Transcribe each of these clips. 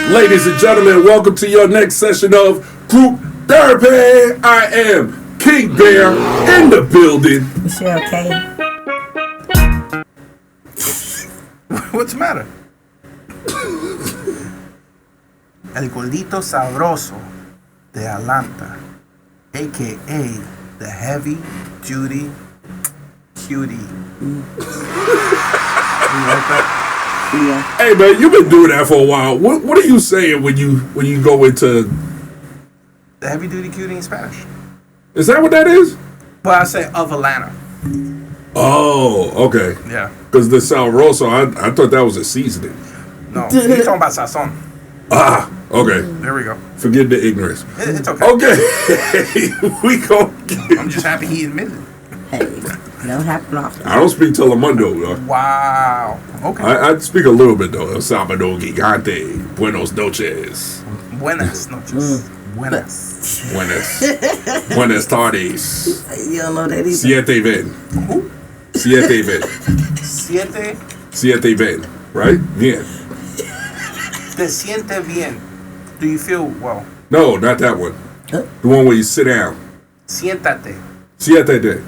Ladies and gentlemen, welcome to your next session of Group Therapy. I am King Bear in the building. Michelle K. What's the matter? El gordito sabroso de Atlanta, a.k.a. the heavy duty cutie. You like that? Yeah. Hey man, you've been doing that for a while. What are you saying when you go into The heavy duty cutie in Spanish. Is that what that is? Well, I say of Atlanta. Oh, okay. Yeah. Because the Salroso, I thought that was a seasoning. No, you're talking about sazon. Ah, okay. There we go. Forgive the ignorance. It's okay. Okay. We gon' get... I'm just happy he admitted it. Hey, it don't happen often. I don't speak Telemundo, though. Wow. Okay. I speak a little bit, though. El Salvador Gigante. Buenos noches. Buenas noches. Buenas. Buenas tardes. You don't know that either. Siete ven. Who? Siete ven. Siete ven. Right? Bien. Te siente bien. Do you feel well? No, not that one. Huh? The one where you sit down. Siéntate. Siete ven.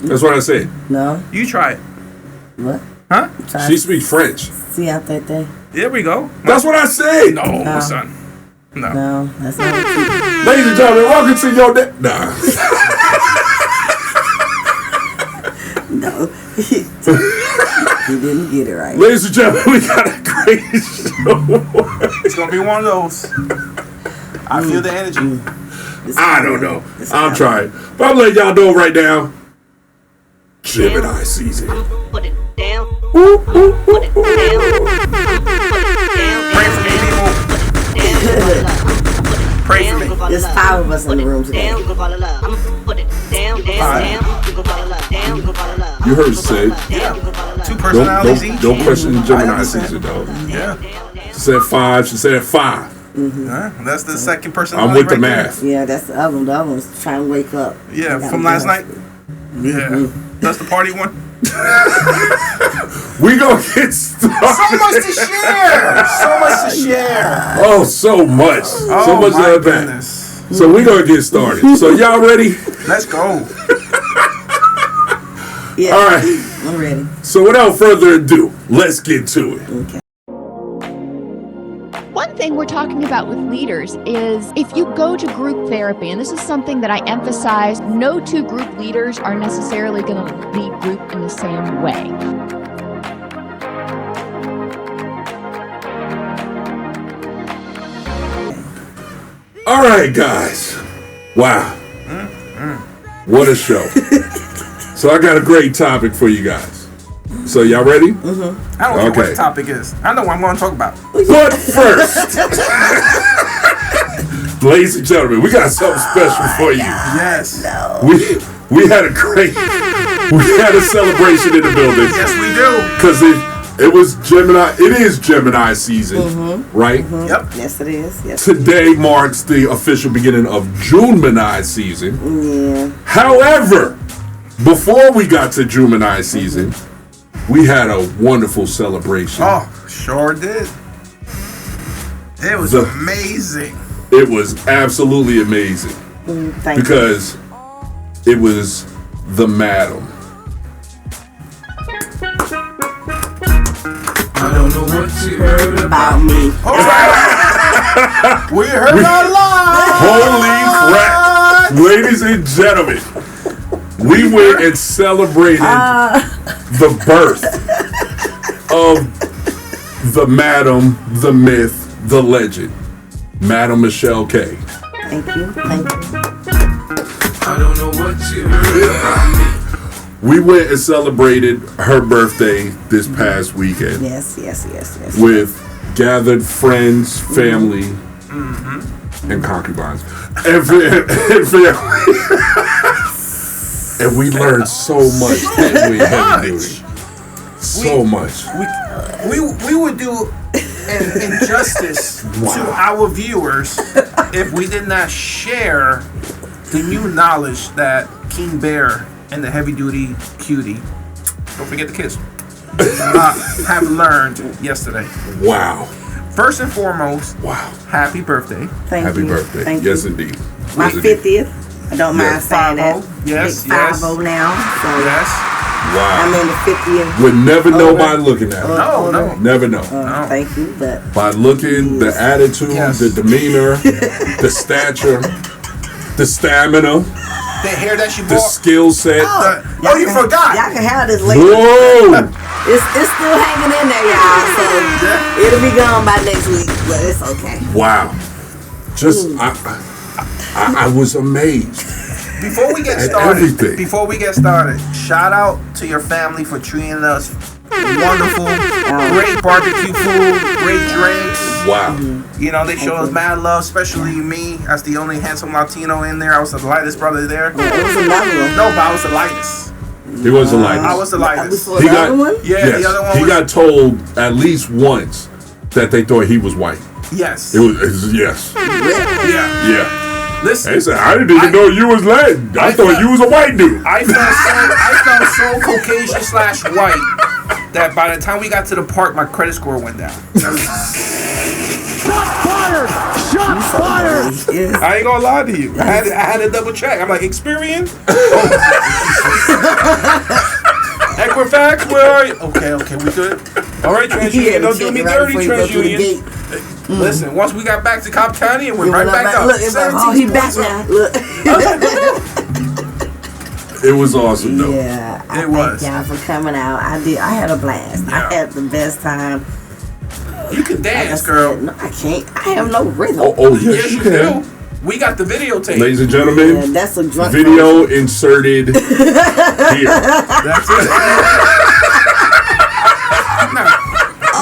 That's what I said. No. You try it. What? Huh? She speaks French. See out that day? There we go. That's what I said. No, son. No. No, that's not what you Ladies and gentlemen, welcome to your day. Nah. No. You didn't get it right. Ladies and gentlemen, we got a great show. It's gonna be one of those. I feel the energy. I don't know. I'm trying. But I'm letting y'all know right now. Gemini season. Put it down. Ooh, ooh, ooh, Put it ooh. down. Pray for me, people. Pray for me. There's 5 of us in the room today. You heard Sid. Yeah. 2 personalities each. Don't question I Gemini understand. season, though. Yeah. She said 5. She said 5. That's the second person. I'm with the math. Yeah, that's the other one. The other one's trying to wake up. Yeah, Gotta from go. last night. Yeah, that's the party one. We gonna get started. So much to share. So much to share. Oh, so much. So Oh much my of that. goodness. So we gonna get started. So y'all ready? Let's go. Yeah. All right. I'm ready. So without further ado, let's get to it. Okay. One thing we're talking about with leaders is if you go to group therapy, and this is something that I emphasize, no 2 group leaders are necessarily going to lead group in the same way. All right, guys. Wow. What a show. So I got a great topic for you guys. So y'all ready? I don't care what the topic is. I know what I'm going to talk about. But first, ladies and gentlemen, we got something special for you. Yes. We had a celebration in the building. Yes, we do. Because it is Gemini season, right? Yep. Yes, it is. Yes. Today marks the official beginning of Gemini season. Yeah. However, before we got to Gemini season, we had a wonderful celebration. Oh, sure did. It was amazing. It was absolutely amazing Thank you. because it was the madam. I don't know what you heard About me. All right. We heard a lot. Holy crap! Ladies and gentlemen, we went and celebrated the birth of the madam, the myth, the legend, Madam Michelle K. Thank you. Thank you. I don't know what you heard about me. We went and celebrated her birthday this past weekend Yes. with gathered friends, family, and concubines, and family. And we learned so much that we had to do. So much. We would do an injustice to our viewers if we did not share the new knowledge that King Bear and the heavy duty cutie, don't forget the kiss, have learned yesterday. Wow. first and foremost, Wow. happy birthday. Thank Happy you. birthday. Thank Yes, you. indeed. My Yes, indeed. 50th. I don't mind saying that. 50. Yes, Big yes. 50 now. So Yes. I'm Wow. in the 50th. Would never know Over. by looking at it. No. Never know. No. Thank you, but By looking, the attitude, Yes. the demeanor, the stature, the stamina, The hair that she the bought. skill set. Oh, y'all you can- forgot. Y'all can have this later. Whoa! It's still hanging in there, y'all. So it'll be gone by next week, but it's okay. Wow. Just, I was amazed. Before we get And started, everything. shout out to your family for treating us wonderful, great barbecue food, great drinks. Wow. You know, they showed us mad love, especially me as the only handsome Latino in there. I was the lightest brother there. It was another one. No, but I was the lightest. He was the lightest. I was the lightest. Before He the got- other one? Yeah, Yes. the other one He was. got told at least once that they thought he was white. Yes. It was yes. Yeah. Yeah. Listen. They said, I didn't even know you was Latin. I thought you was a white dude. I felt so Caucasian / white that by the time we got to the park, my credit score went down. Yes. I ain't gonna lie to you. I had to double check. I'm like, Experian? Equifax, where are you? Okay, we good. All right, TransUnion, don't do me dirty, TransUnion. Listen, once we got back to Cobb County, and went right back up. Look, it's like, oh, he back now. Look. It was awesome though. Yeah, I It was. thank y'all for coming out. I had a blast. Yeah. I had the best time. You can Like I dance, said, girl. no, I can't. I have no rhythm. Oh yes, Yes, you you can. do. We got the videotape. Ladies and Yeah, gentlemen, that's a drunk video person. inserted here. That's it.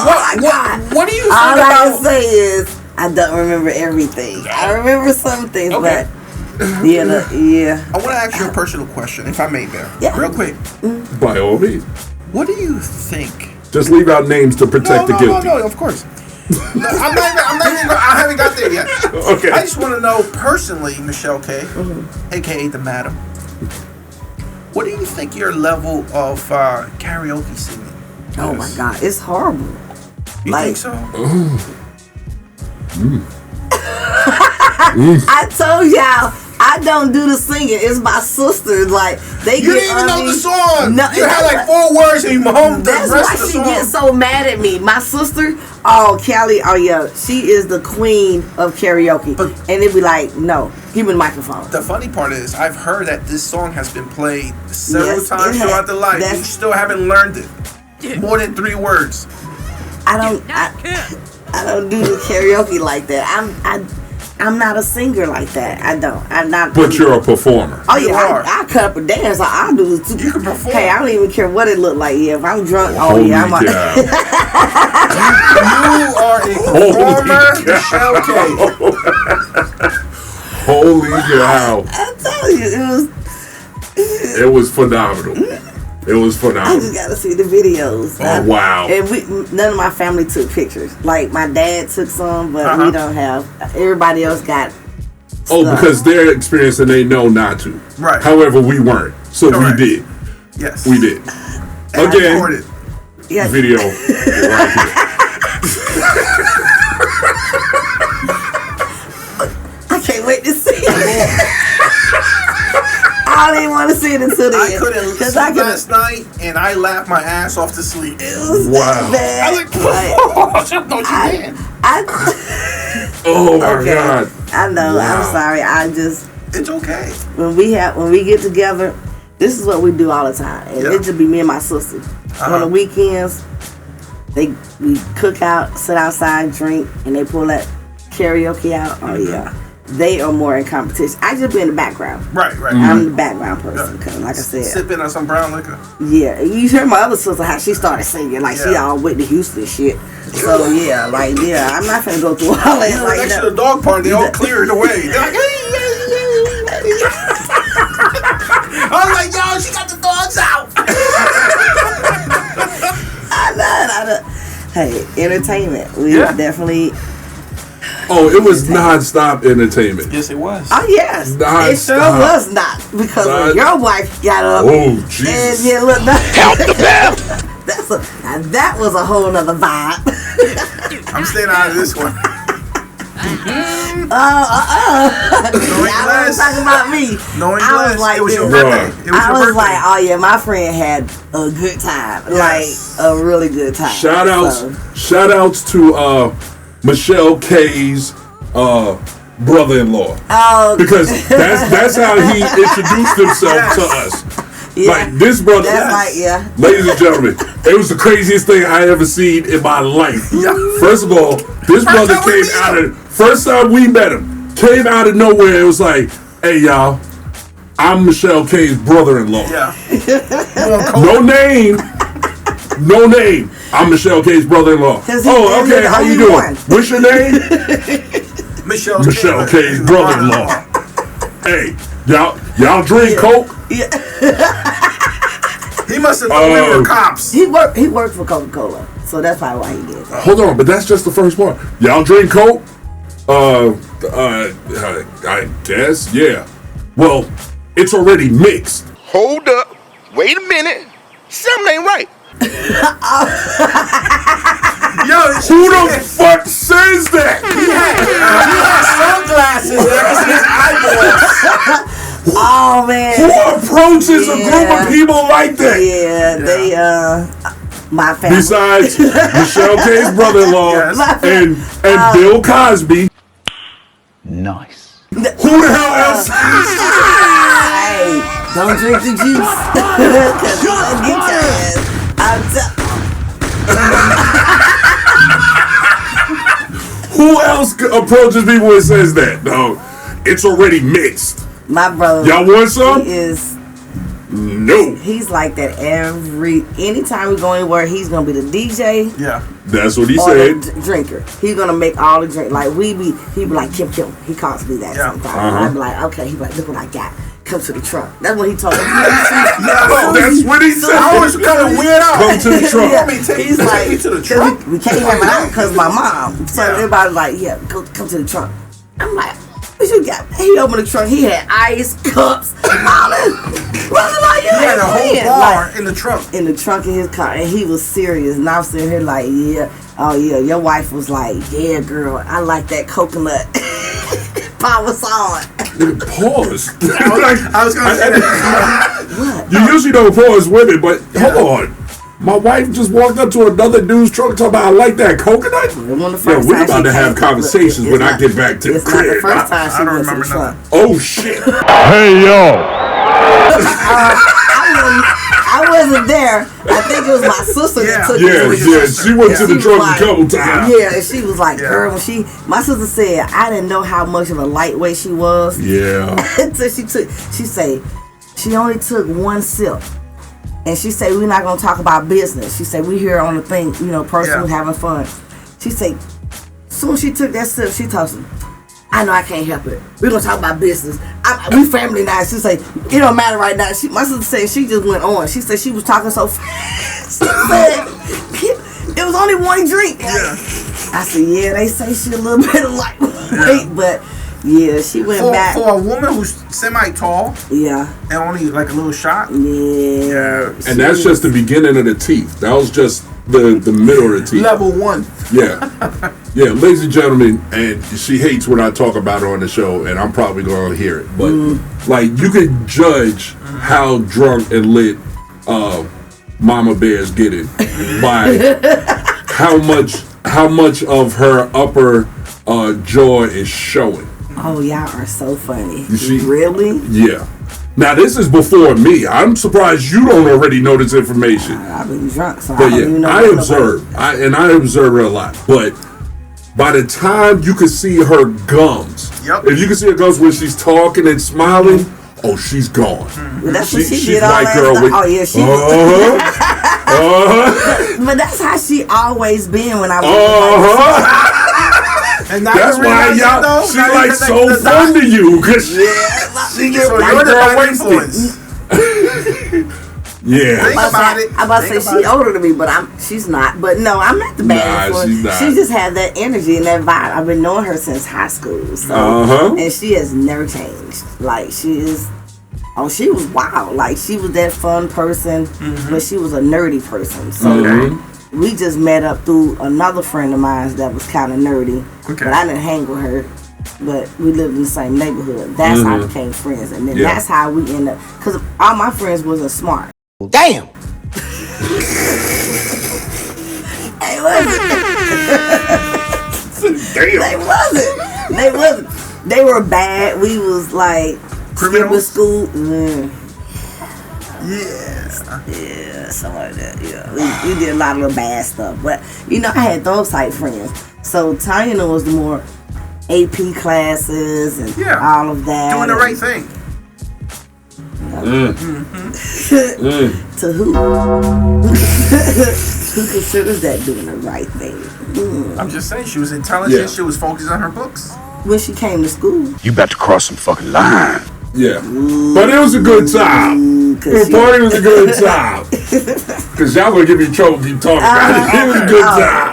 Oh my God. What do you think All I about? can say is I don't remember everything. I remember some things, Okay. but yeah. I want to ask you a personal question, if I may, Bear. Yeah. Real quick. By all means, What do you think? just leave out names to protect the guilty. No, of course. No, I'm not even I haven't got there yet. Okay. I just want to know personally, Michelle K, aka the Madam. What do you think your level of karaoke singing? Oh my God, it's horrible. You Like- think so? I told y'all I don't do the singing. It's my sisters. Like they You get didn't even know on the me. song. No, You had like 4 words and you hummed the That's rest why of the she song. gets so mad at me. My sister, Callie, yeah, she is the queen of karaoke. But- And it'd be like, no, give me the microphone. The funny part is, I've heard that this song has been played several Yes, times it has. throughout the life. That's- You still haven't learned it. More than 3 words. I don't do the karaoke like that. I'm not a singer like that. I don't. I'm not. But you're a performer. Oh You yeah, are. I cut up a dance. I'll do it too. You can perform. Hey, I don't even care what it look like. Yeah, if I'm drunk, oh Holy yeah, I'm a, cow. You are a performer, Michelle K. Holy cow. I tell you, It was phenomenal. It was I phenomenal. just gotta see the videos. Oh, wow. And none of my family took pictures. Like my dad took some, but Uh-huh. we don't have. Everybody else got. Oh, stuff. because they're experienced and they know not to. Right. However, we weren't. So Correct. we did. Yes. We did. And I Again, recorded. Yeah. video right here. I can't wait to see it. I didn't want to see it until then. I couldn't Because sleep last night, and I laughed my ass off to sleep. It was Wow. that I bad. was like, no, you didn't. Oh my Okay. God. I know. Wow. I'm sorry. I just It's okay. when we get together, this is what we do all the time, and Yeah. it just be me and my sister. On the weekends, we cook out, sit outside, drink, and they pull that karaoke out. Oh yeah, they are more in competition. I just be in the background. Right. I'm the background person because, like I said, Sipping on some brown liquor. yeah. You heard my other sister how she started singing, like she Yeah. all Whitney Houston shit. So yeah, like yeah, I'm not gonna go through all that. You know, Like next no. to the dog park, they all cleared away. They're like, I was like, yo, she got the dogs out. I know. Hey, entertainment. We definitely. Oh, it was non-stop entertainment. Yes, it was. Oh yes, it sure Non-stop. was not because when your wife got up. Oh, And Jesus. yeah, look, that was a whole nother vibe. I'm staying out of this one. Y'all was talking about me. Knowing I was less, like, it was your this. birthday. It was I your was birthday. like, oh yeah, my friend had a good time, Yes. like a really good time. Shout So, outs to Michelle K's brother-in-law. oh, Because that's how he introduced himself to us. yeah, Like this brother, that's like, yeah. ladies and gentlemen, it was the craziest thing I ever seen in my life. Yeah. First of all, this brother time we came meet out him. of first time we met him, came out of nowhere. It was like, hey y'all, I'm Michelle K's brother-in-law. Yeah. No name. No name. I'm Michelle K's brother-in-law. 'Cause he- Oh, he's okay. the How you only doing? one. What's your name? Michelle K's brother-in-law. Hey, y'all drink Coke? He must have thought we were cops. He worked for Coca-Cola, so that's probably why he did that. Hold on, but that's just the first part. Y'all drink Coke? I guess, yeah. Well, it's already mixed. Hold up. Wait a minute. Something ain't right. Yo, Who the fuck says that? he had sunglasses that I could see his eyeballs. Oh man. Who approaches a group Yeah. of people like that? Yeah, they my family. Besides Michelle K's brother-in-law Yes. and Bill Cosby. Nice. Who the hell else? Hey, don't drink the juice. Cause you gonna get your ass. Who else approaches people and says that? No, it's already mixed. My brother. Y'all want some? He is. No. He's like that anytime we go anywhere, he's gonna be the DJ Yeah. That's what he or said. the drinker. He's gonna make all the drink. Like he be like Kim. He calls me that Yeah. sometimes. I be like, okay. He be like, look what I got. Come to the truck. That's what he told me. Oh, that's what he said. I was kind of weird out. Come to the truck. Yeah, me take- he's take like, me to the 'cause truck? We can't have it out because my mom. So Yeah. everybody's like, yeah, come to the trunk. I'm like, what you got? He opened the trunk. He had ice, cups, all that. Brother, like, you He had ain't a whole playing. bar Like, in the trunk. in the trunk of his car, and he was serious. And I'm sitting here like, yeah, oh yeah. Your wife was like, yeah, girl, I like that coconut. Power on. Pause. I was gonna say that. What? You usually don't pause women, but hold on. My wife just walked up to another dude's truck talking about I like that coconut. One of the Yeah, first we're times about she to have came- conversations it's when I not- get back to the It's not the crib. first time she I don't went to the remember trunk. Oh shit. Hey, yo. I wasn't there. I think it was my sister that took Yeah, me. she went to the was trunk like- a couple times. Yeah, and she was like, girl, when my sister said, I didn't know how much of a lightweight she was. Yeah. Until she said, she only took one sip. And she said, we're not going to talk about business. She said, we here on the thing, personally having fun. She said, soon as she took that sip, she told me, I know I can't help it. We're going to talk about business. We family now. She said, it don't matter right now. My sister said she just went on. She said she was talking so fast. She said, it was only one drink. I said, yeah, they say she a little bit lightweight, but yeah, she went back. For a woman who's semi-tall Yeah, and only like a little shot. yeah. And that's just the beginning of the teeth. That was just the middle of the teeth. Level 1. Yeah. Yeah, ladies and gentlemen, and she hates when I talk about her on the show, and I'm probably going to hear it. But, like, you can judge how drunk and lit Mama Bear's getting by how much of her upper jaw is showing. Oh, y'all are so funny. You see? Really? Yeah. Now, this is before me. I'm surprised you don't already know this information. I've been drunk, so I But don't even yeah, know. I observe. I observe her a lot. But by the time you can see her gums, Yep. if you can see her gums when she's talking and smiling, oh, she's gone. Well, that's what she she's did all white last girl night. with. Oh, yeah, she But that's how she always been when I was And now That's you why realize it, y'all. though? She Now you like connect so the fun dots. to you because she get So white you're the girl bad wasted. influence. Yeah. Think about it. I'm about to Think say about she older than me, but she's not. But no, I'm not the bad Nah, influence. she's not. She just had that energy and that vibe. I've been knowing her since high school, so and she has never changed. Like she is. Oh, she was wild. Like she was that fun person, but she was a nerdy person. So we just met up through another friend of mine that was kind of nerdy. Okay. But I didn't hang with her. But we lived in the same neighborhood. That's how we became friends. And then that's how we ended up. Because all my friends wasn't smart. Damn. They wasn't. Damn. They wasn't. They were bad. We was like criminals. School. Yeah, something like that. Yeah, we did a lot of little bad stuff. But you know, I had those type friends. So Tanya was the more AP classes and all of that. Doing the right thing. To who? Who considers that doing the right thing? I'm just saying, she was intelligent. She was focused on her books. When she came to school, You about to cross some fucking line. Yeah. But it was a good time. The party was a good time. Because y'all gonna give me trouble keep talking about it. It was a good time.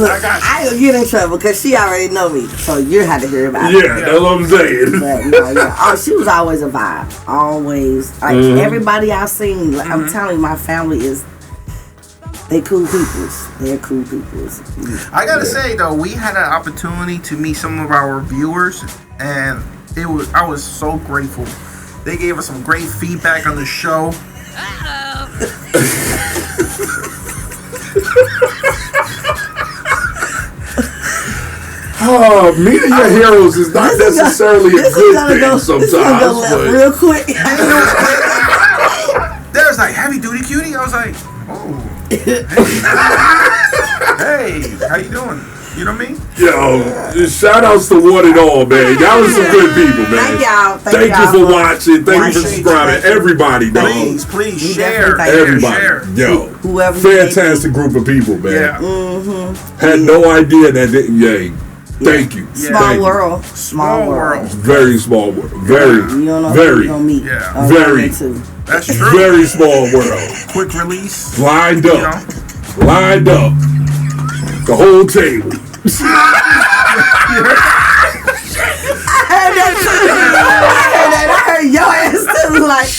look, I ain't gonna get in trouble because she already know me. So you had to hear about it. Yeah, that's what I'm saying. But no, Oh, she was always a vibe. Always. Like everybody I've seen, like, I'm telling you, my family is. They cool peoples. They're cool peoples. I gotta say though, we had an opportunity to meet some of our viewers, and I was so grateful. They gave us some great feedback on the show. Meeting your heroes is not necessarily a good thing sometimes. But Real quick. There's like heavy duty cutie. I was like, oh. Hey, how you doing? You know what I mean? Yo, shout outs to one and all, man. Y'all was some good people, man. Thank y'all. Thank you for watching. Thank you for subscribing. Everybody, dog. Please share. Everybody. Share. Yo, whoever. Fantastic group of people, man. Yeah. Had no idea that. Thank you. Small world. Small world. Very small world. Very. You don't know very. who you're gonna meet. Yeah. Very. That's true. Very small world. Quick release. Lined up. You know? Lined up. The whole table. I heard your ass too. Like,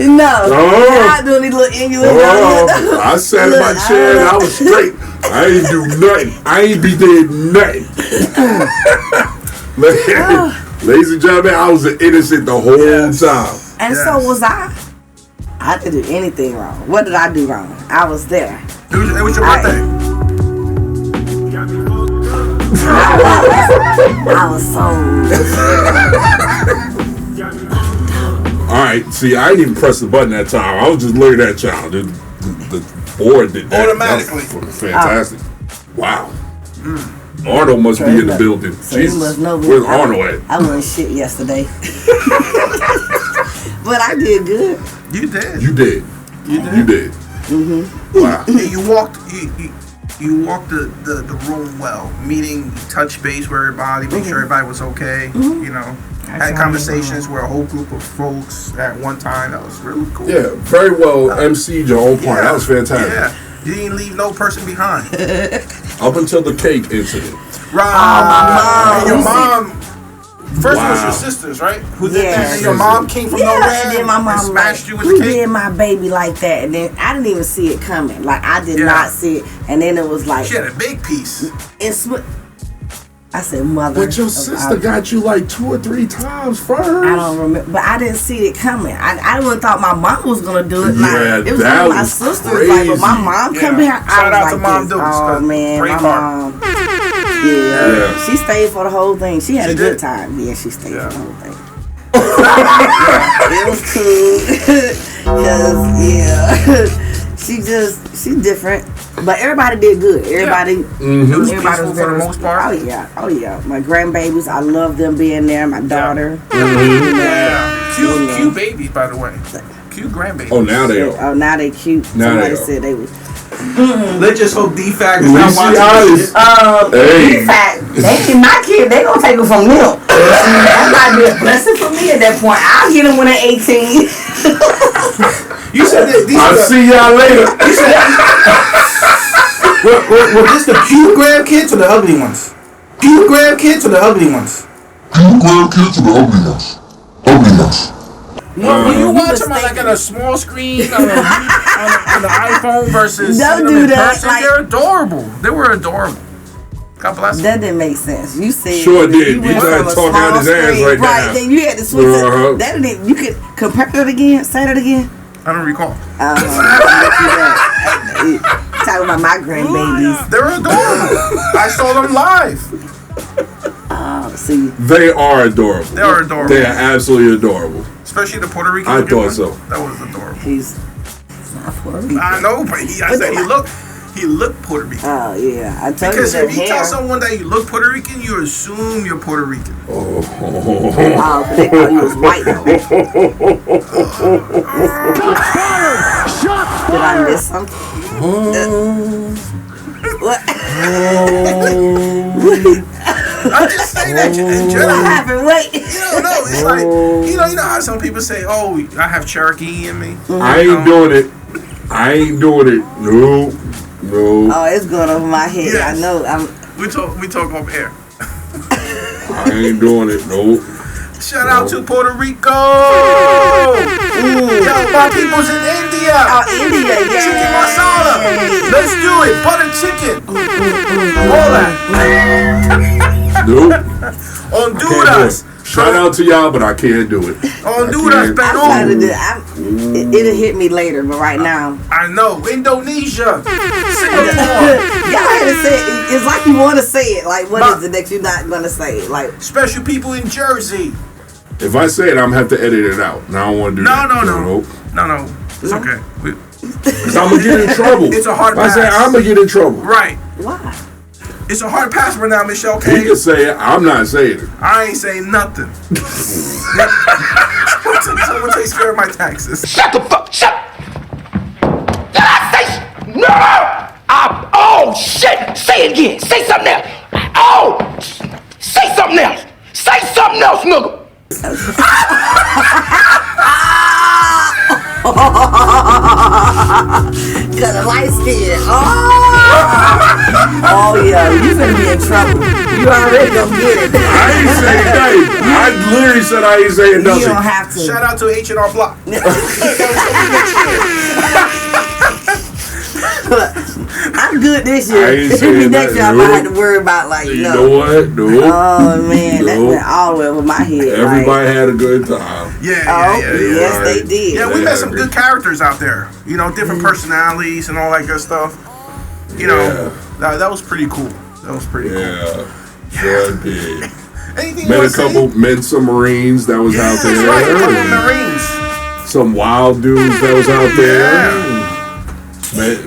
no. I doing these little English. I sat in my chair and I was straight. I ain't do nothing. I ain't be did nothing. Ladies and gentlemen, I was an innocent the whole time. And so was I. I didn't do anything wrong. What did I do wrong? I was there. It was your birthday. I was so. Alright, see, I didn't even press the button that time. I was just looking at y'all. The board did that. Automatically. That's fantastic. Wow. Arnold must be in the building. So Jesus. must know Where's Arnold at? I wasn't shit yesterday. But I did good. You did. You did. You did. Mm-hmm. Wow. You walked the room well, meeting, touch base with everybody, make sure everybody was okay. You know, had conversations with a whole group of folks at one time. That was really cool. Yeah, very well MC'd your own part. That was fantastic. Yeah, you didn't leave no person behind. Up until the cake incident. Right. And your mom. First it was your sisters, right? Who did that? And your mom came from nowhere and then my mom smashed you with who the cake. did my baby like that? And then I didn't even see it coming. Like I did not see it. And then it was like she had a big piece. I said, mother. But your sister got you like 2 or 3 times first. I don't remember, but I didn't see it coming. I wouldn't thought my mom was gonna do it. Yeah, it was one of my sisters. Like, but my mom come here. Shout out to Mom Dukes. Oh man, my mom. Yeah, she stayed for the whole thing. She had a good time. Yeah, she stayed for the whole thing. It was cool. Cause she's different. But everybody did good. Everybody, everybody was for the most part. Oh yeah. My grandbabies, I love them being there. My daughter. Cute babies, by the way. Cute grandbabies. Oh, now they are. Oh, now they cute. Somebody said they was. Let's just hope D-Fact is not watching. D-Fact, they ain't my kid. They gonna take them from them. That might be a blessing for me at that point. I'll get them when they're 18. You said that these I'll see y'all later. You said were this the cute grandkids or the ugly ones? Cute grandkids or the ugly ones? Cute grandkids or the ugly ones? Ugly ones. Well, when you watch them mistaken. like on a small screen on the iPhone versus Don't seeing them do in that, person, like- they're adorable. They were adorable. God bless them. That didn't make sense. You said Sure that did. You You went tried from a talking out small his ass screen, right now. Then you had to switch Uh-huh. it. That didn't. You could compare it again. Say that again. I don't recall. Talking about my grandbabies. They were adorable. I saw them live. See, They are adorable. They are adorable. They are absolutely adorable. Especially the Puerto Rican. I looking thought one. so. That was adorable. he's not Puerto Rican. I know, but I said he looked Puerto Rican. Oh yeah, I told Because you that if you hair. tell someone that you look Puerto Rican, you assume you're Puerto Rican. Oh, 'cause they thought you was white though. Did I miss something? What? I'm just saying that in What general. happened? Wait. No, it's like you know how some people say, "Oh, I have Cherokee in me." I ain't doing it. I ain't doing it. No. Oh, it's going over my head. Yes. I know. We talk over air. I ain't doing it. No. Shout out to Puerto Rico. Yo, my people's in India. Oh, India, yeah. Chicken masala. Let's do it. Butter chicken. All that. Nope. Honduras. Shout out to y'all, but I can't do it. Honduras, I'm trying to Peru. do it. It'll hit me later, but right now. I know. Indonesia. Singapore. Y'all had to say it. It's like you want to say it. Like, what is it that you're not going to say? Like, Special people in Jersey. If I say it, I'm gonna have to edit it out. And I don't want to do that. No. It's okay. Because I'm gonna get in trouble. It's a hard If I say pass. I'm gonna get in trouble. Right. why? It's a hard pass right now, Michelle He K. can say it. I'm not saying it. I ain't saying nothing. Someone takes care of my taxes. Shut the fuck. Shut. Did I say? No. Oh shit. Say it again. Say something else. Oh. Say something else. Say something else, nigga. Because of light skin. Oh, yeah. You finna be in trouble. You already gonna get it. I ain't saying nothing. I literally said I ain't saying nothing. You don't have to. Shout out to H&R Block. I'm good this I year. ain't Maybe saying next year I nothing. might have to worry about like, You know what? No. Oh man, that Nope. went all the way over my head. Everybody had a good time. Yeah. Yes, they Right. did. Yeah, we They met had some a good characters out there. You know, different personalities and all that good stuff. You know, that was pretty cool. That was pretty cool. Yeah. Sure did. Anything you Met a want to couple, met some Marines that was out there. Right, a couple of Marines. Some wild dudes that was out there. Met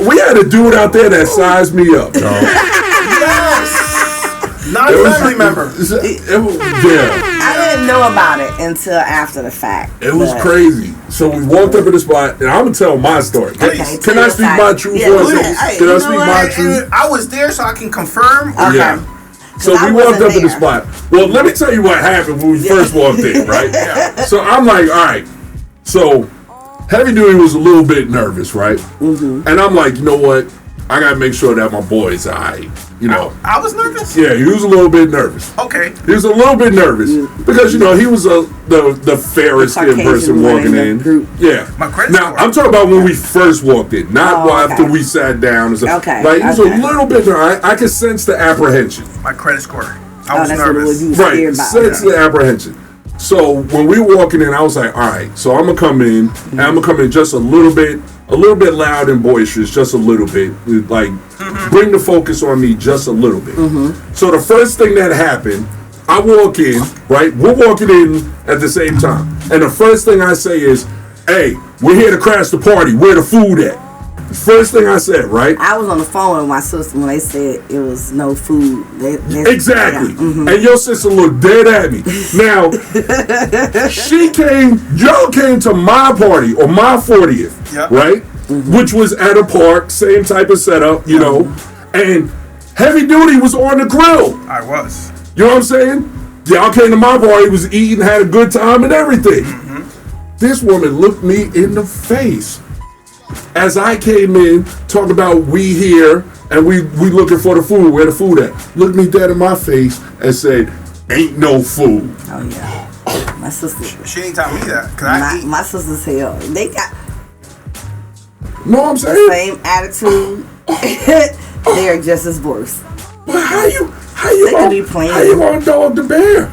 We had a dude out there that sized me up, dog. Yes. Not a family member. Yeah. I didn't know about it until after the fact. It was but- crazy. So we walked up in the spot, and I'm gonna tell my story. Okay, Can tell I your speak side. my truth Yeah, for a please. second? Hey, Can you I know speak what? my truth? I was there so I can confirm. Okay. Yeah. So I we walked wasn't up in the there. spot. Well, let me tell you what happened when we first walked in, right? So I'm like, all right. So Heavy Duty was a little bit nervous, right? Mm-hmm. And I'm like, you know what? I gotta make sure that my boy's all right. You know. I was nervous. Yeah, he was a little bit nervous. Okay. He was a little bit nervous because he was the fairest skinned Caucasian person one walking in the in. group. Yeah. My credit Now score. I'm talking about when we first walked in, not after okay. we sat down. And stuff. Okay, Like he was okay. a little bit. I could sense the apprehension. My credit score. I Oh, was that's what it was. nervous. You was Right. scared about. Sense the apprehension. So when we were walking in, I was like, all right. So I'm gonna come in, and I'm gonna come in just a little bit loud and boisterous, just a little bit, like bring the focus on me just a little bit. So the first thing that happened, I walk in, right? We're walking in at the same time, and the first thing I say is, "Hey, we're here to crash the party. Where the food at?" First thing I said, right? I was on the phone with my sister when they said it was no food. Exactly. Yeah. And your sister looked dead at me. Now, y'all came to my party on my 40th, Yep. right? Which was at a park, same type of setup, you know. And Heavy Duty was on the grill. I was. You know what I'm saying? Y'all came to my party, was eating, had a good time and everything. This woman looked me in the face as I came in, talking about we here and we looking for the food. Where the food at? Looked me dead in my face and said, "Ain't no food." Oh yeah. My sister. She ain't tell me that. Cause I eat. My sisters hell. They got Know what I'm the saying? same attitude. They're just as worse. But how you They could be playing. how you gonna dog the bear?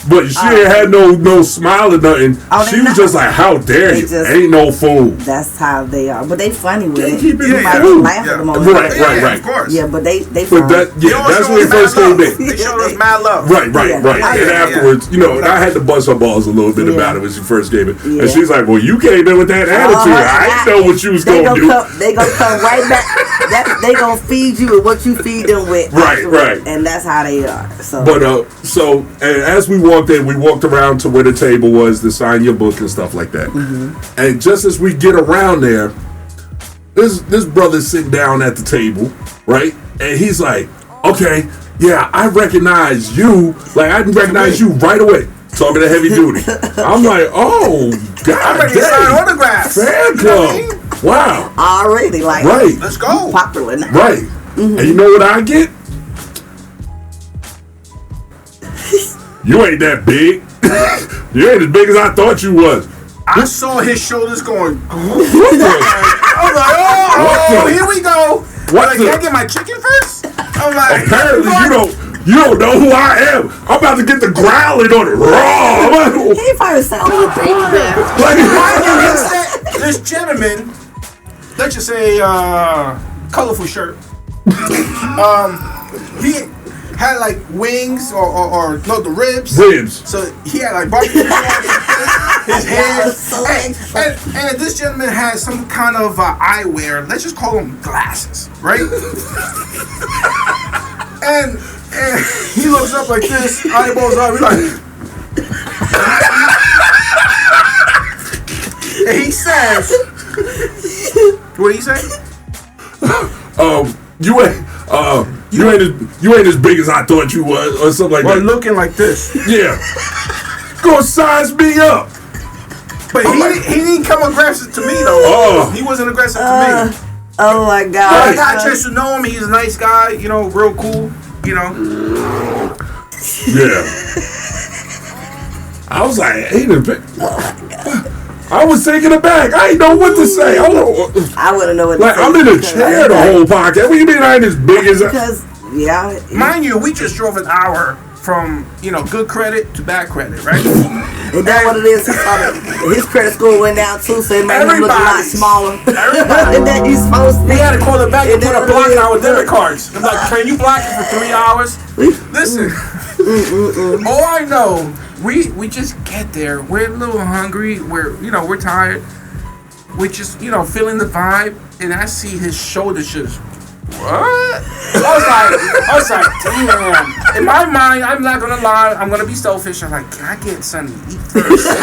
But she ain't had no smile or nothing. Oh, She they was not. just like, "How dare They you? just- Ain't no food." That's how they are. But they funny with They it. keep it You in might food. laugh at them on Right, it. right, right. Of course. Yeah, but they But funny. that, They yeah, always that's show when us he first mad came love. in. They showed us mad love. Right. Yeah. And Yeah. afterwards, I had to bust her balls a little bit Yeah. about it when she first came in. Yeah. And she's like, "Well, you came in with that attitude. I didn't know what you was They gonna do." They gonna come right back. They gonna feed you with what you feed them with. Right, afterwards. right. And that's how they are. So. But and as we walked in, we walked around to where the table was to sign your book and stuff like that. Mm-hmm. And just as we get around there, this brother's sitting down at the table, right? And he's like, "Okay, yeah, I recognize you. Like I recognize you right away." Talking to Heavy Duty. I'm like, "Oh I'm God, ready to sign autographs. fan You know what I club. mean? Wow, already like right, Let's go. popular now. right." And you know what I get? You ain't that big. You ain't as big as I thought you was. I saw his shoulders going. What the? I was like, oh, the- here we go. What Like, the- can I get my chicken first? I'm like, Apparently you don't know who I am. I'm about to get the growling on it raw. He probably sound like a baby bear. Like, this gentleman, let's just say, colorful shirt. He had like wings or no, the ribs. ribs. So he had like barbecue sauce, his hair, and this gentleman has some kind of eyewear. Let's just call them glasses, right? and he looks up like this, eyeballs up, he's like, and he says, what did he say? You ain't as big as I thought you was, or something like Well, that. looking like this. Yeah. Go size me up. But he didn't come aggressive to me though. Oh. He wasn't aggressive to me. Oh my I God. got a chance to know him. He's a nice guy, real cool, Yeah. I was like, ain't a big. I was taken aback. I didn't know what to say. I wouldn't know what to Like, say. I'm in a because chair the whole podcast. What do you mean I ain't as big as that? Because, yeah. Mind you, we just drove an hour from, good credit to bad credit, right? Is that what it is? He saw that his credit score went down too, so it made him look a lot smaller than he's supposed to be. We had to call the bank and Is put that a block what it on our is? debit cards. I'm like, can you block it for 3 hours? Listen, all I know, we just get there. We're a little hungry. We're tired. We're just, feeling the vibe, and I see his shoulders just. What? I was like, damn. In my mind, I'm not gonna lie, I'm gonna be selfish. I'm like, can I get something to eat first? Then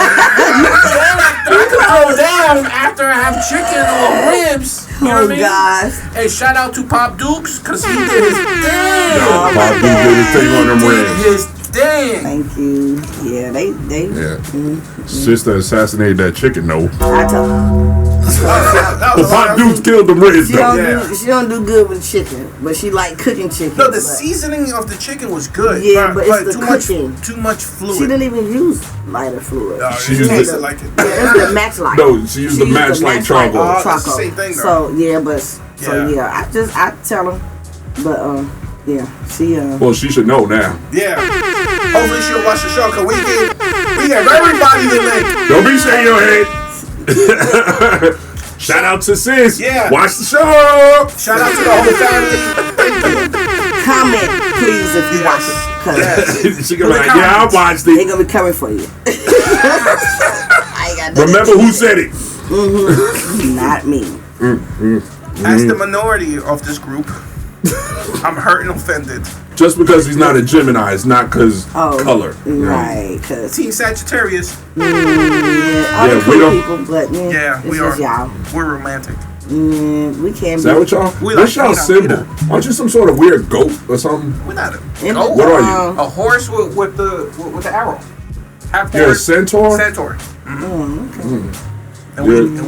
I could throw down after I have chicken or ribs. You know what I mean? Gosh. Hey, shout out to Pop Dukes, cause he did his thing. Yo, Pop Duke did his thing on them He ribs. did his thing. Thank you. Yeah, they. Yeah. Sister assassinated that chicken, though. I told Pop Duke's killed them ribs, though. she don't do good with chicken, but she like cooking chicken. No, the but seasoning of the chicken was good. Yeah, but it's the cooking. Too much fluid. she didn't even use lighter fluid. She used used the- it like it. Yeah, it's the matchlight. No, she used the matchlight charcoal. Oh, that's the same thing, though. So yeah, I tell them, but yeah, she Well, she should know now. Yeah. Hopefully she'll watch the show, cause we gave everybody the link. Don't be shaking your head. Shout out to sis. Yeah. Watch the show. Shout out to the whole family. comment please if you watch it, cause She gonna be like, yeah, I watched they it. gonna be coming for you. I ain't got nothing Remember to who do. said it. Not me. As the minority of this group, I'm hurt and offended. Just because he's not a Gemini, it's not because color. You know? Right, cause Team Sagittarius. other Yeah, cool we don't- people, but Yeah, it's we just are. y'all. We're romantic. We can't Is that what y'all? We What's like y'all Peter, symbol? Aren't you some sort of weird goat or something? We're not a be. goat. What are you? A horse with the arrow. Half You're a horse. centaur? Centaur. And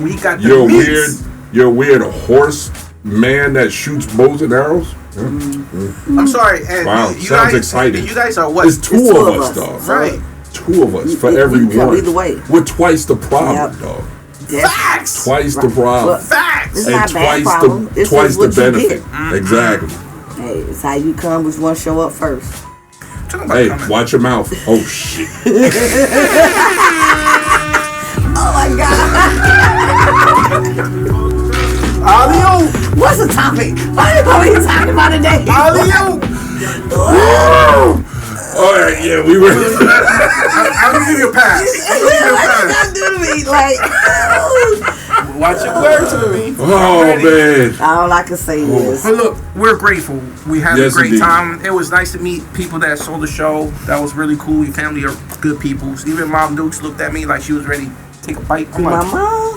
we got the You're a meats. weird. you're aware the horse man that shoots bows and arrows? I'm sorry. And Wow, you sounds guys, exciting. You guys are what? It's two of us, dog. Right. 2 of us for we every can come one. either way. We're twice the problem, Yep. dog. Facts. Twice the problem. Well, Facts. It's And not a bad twice problem. the It's twice just the what you benefit. get. Exactly. Hey, it's how you come, which one show up first. Talking about Hey, coming. watch your mouth. Oh shit. Oh my God. Alley-oop. What's the topic? What are we talking about today? Alley-oop. All right, yeah, we were. I'm gonna give you a pass. I'm gonna give you a What pass. you gonna do to me? Like, Watch your words with me. Oh man. all I can say is, But look, we're grateful. We had Yes, a great indeed. time. It was nice to meet people that saw the show. That was really cool. Your family are good people. Even Mom Dukes looked at me like she was ready to take a bite. I'm my like, mom.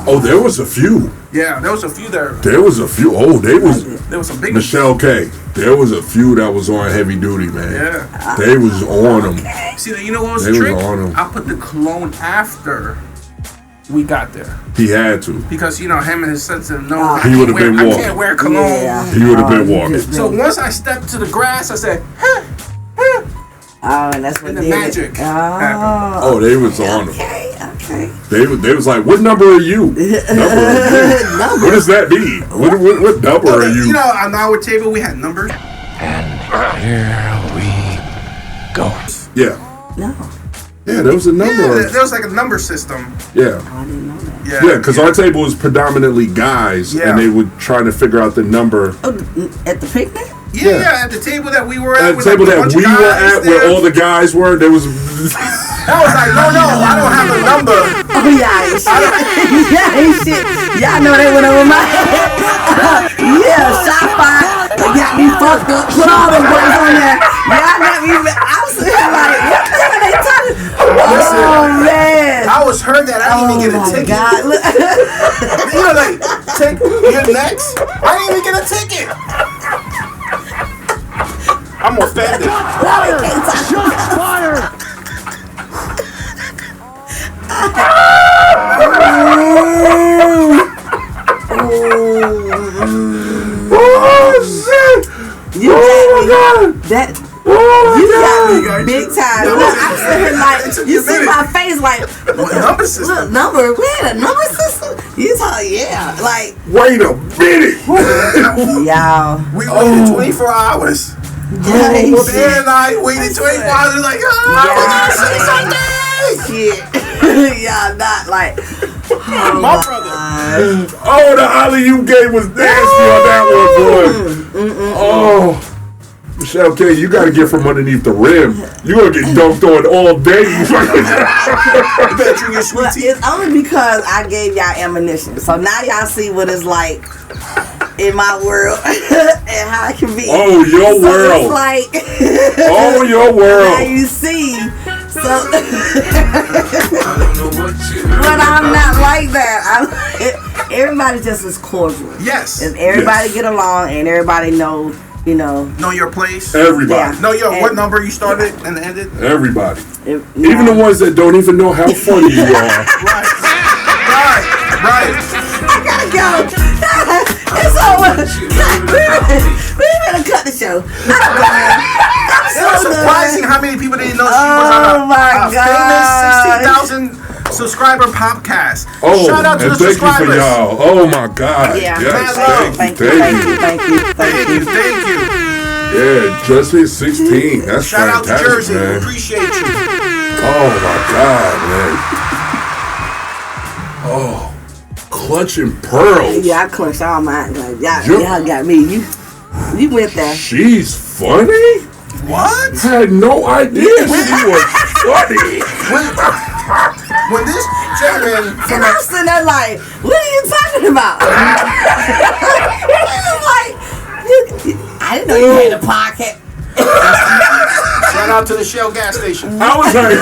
Oh, there was a few. yeah, there was a few there. There was a few. Oh, they was There was some big Michelle K. There was a few that was on heavy duty, man. Yeah. They was on them. See, you know what was They the was trick? on 'em. I put the cologne after we got there. He had to. Because, him and his sensitive nose, Oh. He would've been I walking. can't wear cologne. Yeah. He would have been you walking. just So been- once I stepped to the grass, I said, oh, and that's what and the did magic it. happened. Oh, Oh, they was on them. okay. They was like, what number are you? Number are you? What does that mean? What number are you? On our table, we had numbers. Yeah. No, Yeah, there was a number. Yeah, there was like a number system. Yeah. I didn't know that. Yeah, Yeah, because our table was predominantly guys, Yeah. and they would try to figure out the number. Oh, at the picnic? Yeah, at the table that we were at. At the with, table like, a that bunch we of were guys at, there. where all the guys were, there was. I was like, no, I don't have a number. Oh yeah, ain't shit. Yeah, ain't shit. Y'all know they went over my head. Yeah, shot fired. They got me fucked up. Put all them boys on there. Y'all got me. I was sitting here like, what the hell are they talking? Oh man. I was hurt that I didn't even get a my ticket. God. Look. You're next. I didn't even get a ticket. I'm offended. Shots fired. You got me. That you got me big time. Look, I'm sitting here like you see my face like What number system? Look, number. We had a number system. You talk, yeah, like Wait a minute! y'all. We waited 24 hours. Yeah, ain't Dan shit. and I waited 24 hours. We're like, we gotta say something. Shit. Y'all not like My brother. Oh, the alley-oop game was nasty on that one, boy. Oh. Michelle K, you gotta get from underneath the rim. You're gonna get dunked on all day. You better drink your sweet Well, tea. it's only because I gave y'all ammunition. So now y'all see what it's like in my world and how it can be. Oh, your so world. It's like Oh, your now world. you see. So I don't know what you heard. but I'm not like that. Everybody just is cordial. Yes. And everybody Yes. get along and everybody know, Know your place. Everybody. Yeah. Know what And- number you started and ended. Everybody. Now, Even the ones that don't even know how funny you are. Right. I gotta go. It's over. We better cut the show. I'm It so was surprising done. how many people didn't know she was on Oh my famous 16,000 subscriber podcast. Oh, Shout out to and the thank you for subscribers. y'all. Oh my God. Yeah, Yes, thank thank you. Thank you. Thank you. Yeah, just hit 16. That's Shout out to fantastic, Jersey. We man. appreciate you. Oh my God, man. Oh, clutching pearls. Yeah, I clenched all mine. Like, You- y'all got me. You went there. She's funny? What? I had no idea she was funny. When this gentleman And from I'm sitting there like, what are you talking about? It's like, I didn't know you had a podcast. shout out to the Shell gas station. I was like,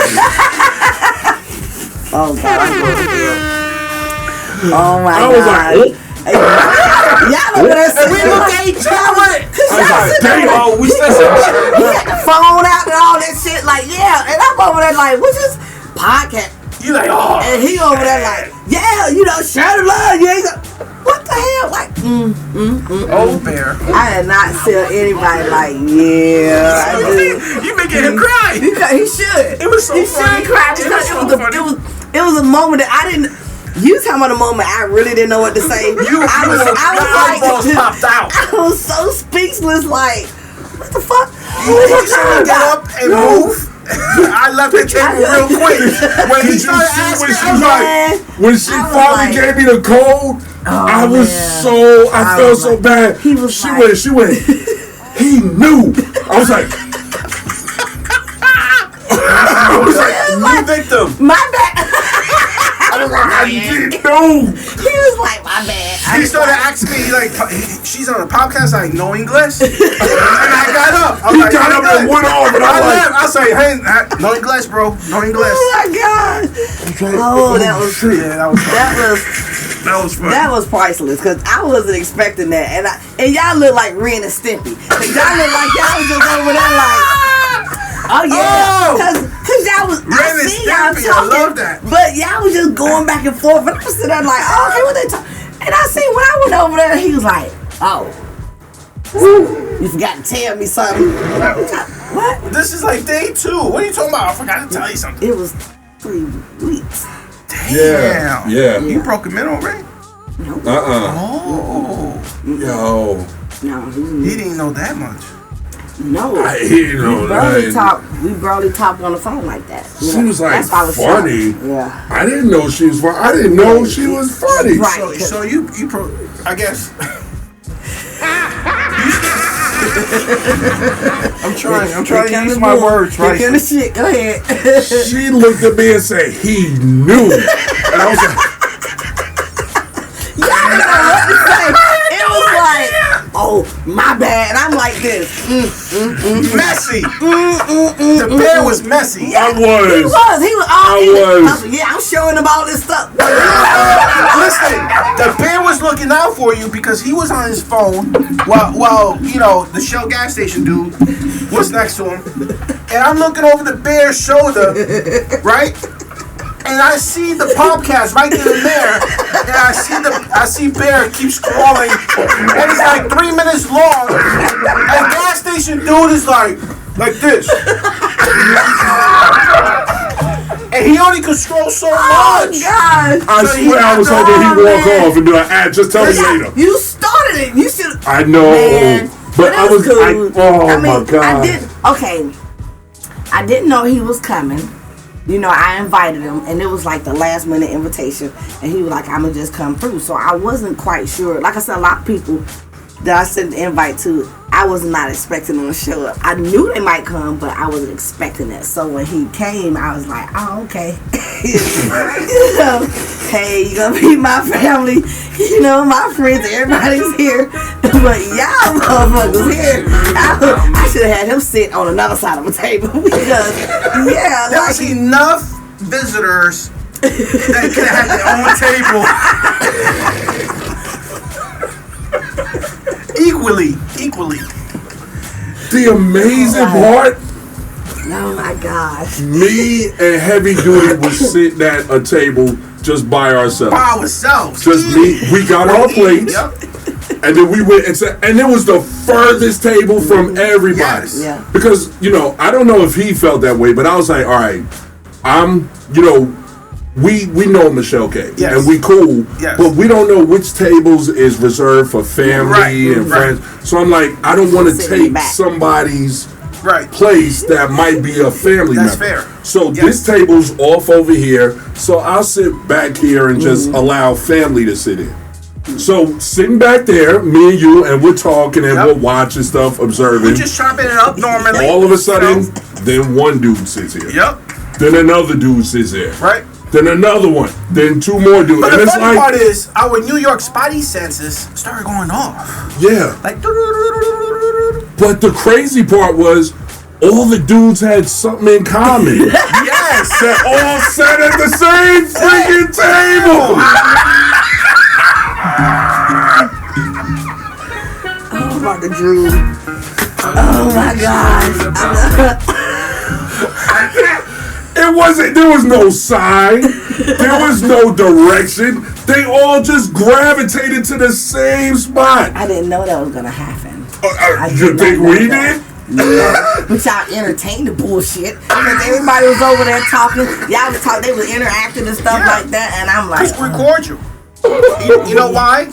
Oh God, I'm going to do it. Oh my I was God. like, Y'all over there sitting We there looked like, at each other. I was like, damn. Oh, we said something. he had the phone out and all that shit. Like, yeah. And I'm over there like, what's this podcast? You like, oh. And he over there like, yeah, share the love. You ain't gonna, what? Old Bear. I did not tell anybody like, yeah. I did. You making him cry. He should. It was so he funny. Should cry because it was a moment that I didn't. You talking about a moment I really didn't know what to say. I was like, popped out. I was so speechless. Like, what the fuck? You saw him get up and move. I left the table real quick. When he started asking, when she finally gave me the code, I felt so bad. She went, he knew. I was like, new victim. My bad. I didn't know. He was like, my bad. He started asking me, like, she's on a podcast, like, no English? And I got up. He got up and went off, and I left. I say, hey, no English, bro. No English. Oh, my God. Oh, that was funny. Yeah, that was funny. That was priceless, because I wasn't expecting that. And y'all look like Ren and Stimpy. Y'all look like y'all was just over there like, oh, yeah. Because y'all was, I seen y'all talking. I love that. But y'all was just going back and forth. And I was sitting there like, oh, okay, what they talking? And I seen when I went over there, he was like, oh, you forgot to tell me something. What? This is like day 2. What are you talking about? I forgot to tell you something. It was 3 weeks. Damn. Yeah. You broke him in already? No. Oh. Yo. No. He didn't know that much. No. I didn't know that. We barely talked on the phone like that. She was like funny. Yeah. I didn't know she was funny. I didn't know she was funny. Right. So you I guess. I'm trying to use my words right. Get the shit. Go ahead. She looked at me and said, he knew. And I was like, y'all didn't know what to say. It was like, oh, my bad. And I'm like this. Messy. The bear was messy. I was. He was. I was. Yeah, I'm showing him all this stuff. Listen, the bear was looking out for you because he was on his phone while you know, the Shell gas station dude was next to him. And I'm looking over the bear's shoulder, right? And I see the podcast right then and there. And I see Bear keep scrolling. And it's like 3 minutes long. And gas station dude is like this. And he only could scroll so much. Oh, God. I swear I was hoping he'd walk off and be like, just tell me later. You started it. You should. I know. Man, but I was cool. my God. I didn't know he was coming. You know, I invited him, and it was like the last minute invitation, and he was like, I'm gonna just come through. So I wasn't quite sure. Like I said, a lot of people that I sent the invite to, I was not expecting them to show up. I knew they might come, but I wasn't expecting that. So when he came, I was like, oh, okay. You know, hey, you gonna meet my family, you know, my friends, everybody's here. But y'all motherfuckers here. I should have had him sit on another side of the table because, yeah. There was enough visitors that could have had their own table. Equally. The amazing part, oh my gosh. me and Heavy Duty was sitting at a table just by ourselves. By ourselves. Just me. We got our plates. Yep. And then we went and it was the furthest table from everybody. Yes. Yeah. Because, you know, I don't know if he felt that way, but I was like, all right, we know Michelle K. Yes. And we cool. Yes. But we don't know which tables is reserved for family and friends. So I'm like, I don't want to take somebody's place that might be a family member. That's fair. So this table's off over here. So I'll sit back here and just allow family to sit in. So sitting back there, me and you, and we're talking and we're watching stuff, observing. We're just chopping it up normally. All of a sudden, then one dude sits here. Yep. Then another dude sits there. Right. Then another one. Then 2 more dudes. But and the it's funny like, part is, our New York spidey senses started going off. Yeah. Like. But the crazy part was, all the dudes had something in common. Yes. They all sat at the same freaking table. Oh, about the drool. Oh my God. There was no sign. There was no direction. They all just gravitated to the same spot. I didn't know that was gonna happen. You think we did? Yeah. But y'all entertained the bullshit. Because everybody was over there talking. Y'all was talking. They was interacting and stuff like that. And I'm like, it's cordial. You know why?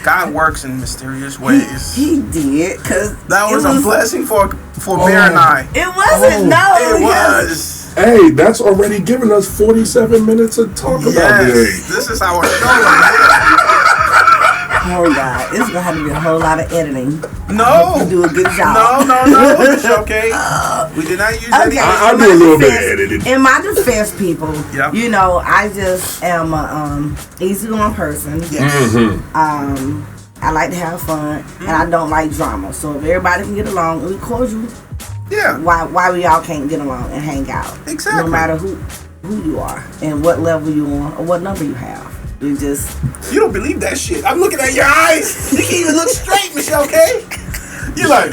God works in mysterious ways. He did, cause that was a blessing for Bear and I. It wasn't. It was. Hey, that's already given us 47 minutes to talk about today. This is our show right here. Oh God, it's gonna have to be a whole lot of editing. No, you do a good job. No. It's okay. We did not use any. I'll do a little bit of editing. In my defense, people, yep. You know, I just am a easygoing person. Yes. I like to have fun, and I don't like drama. So if everybody can get along, we cordial. Yeah. Why we all can't get along and hang out? Exactly. No matter who you are and what level you on or what number you have. You don't believe that shit. I'm looking at your eyes. You can't even look straight, Michelle K. You like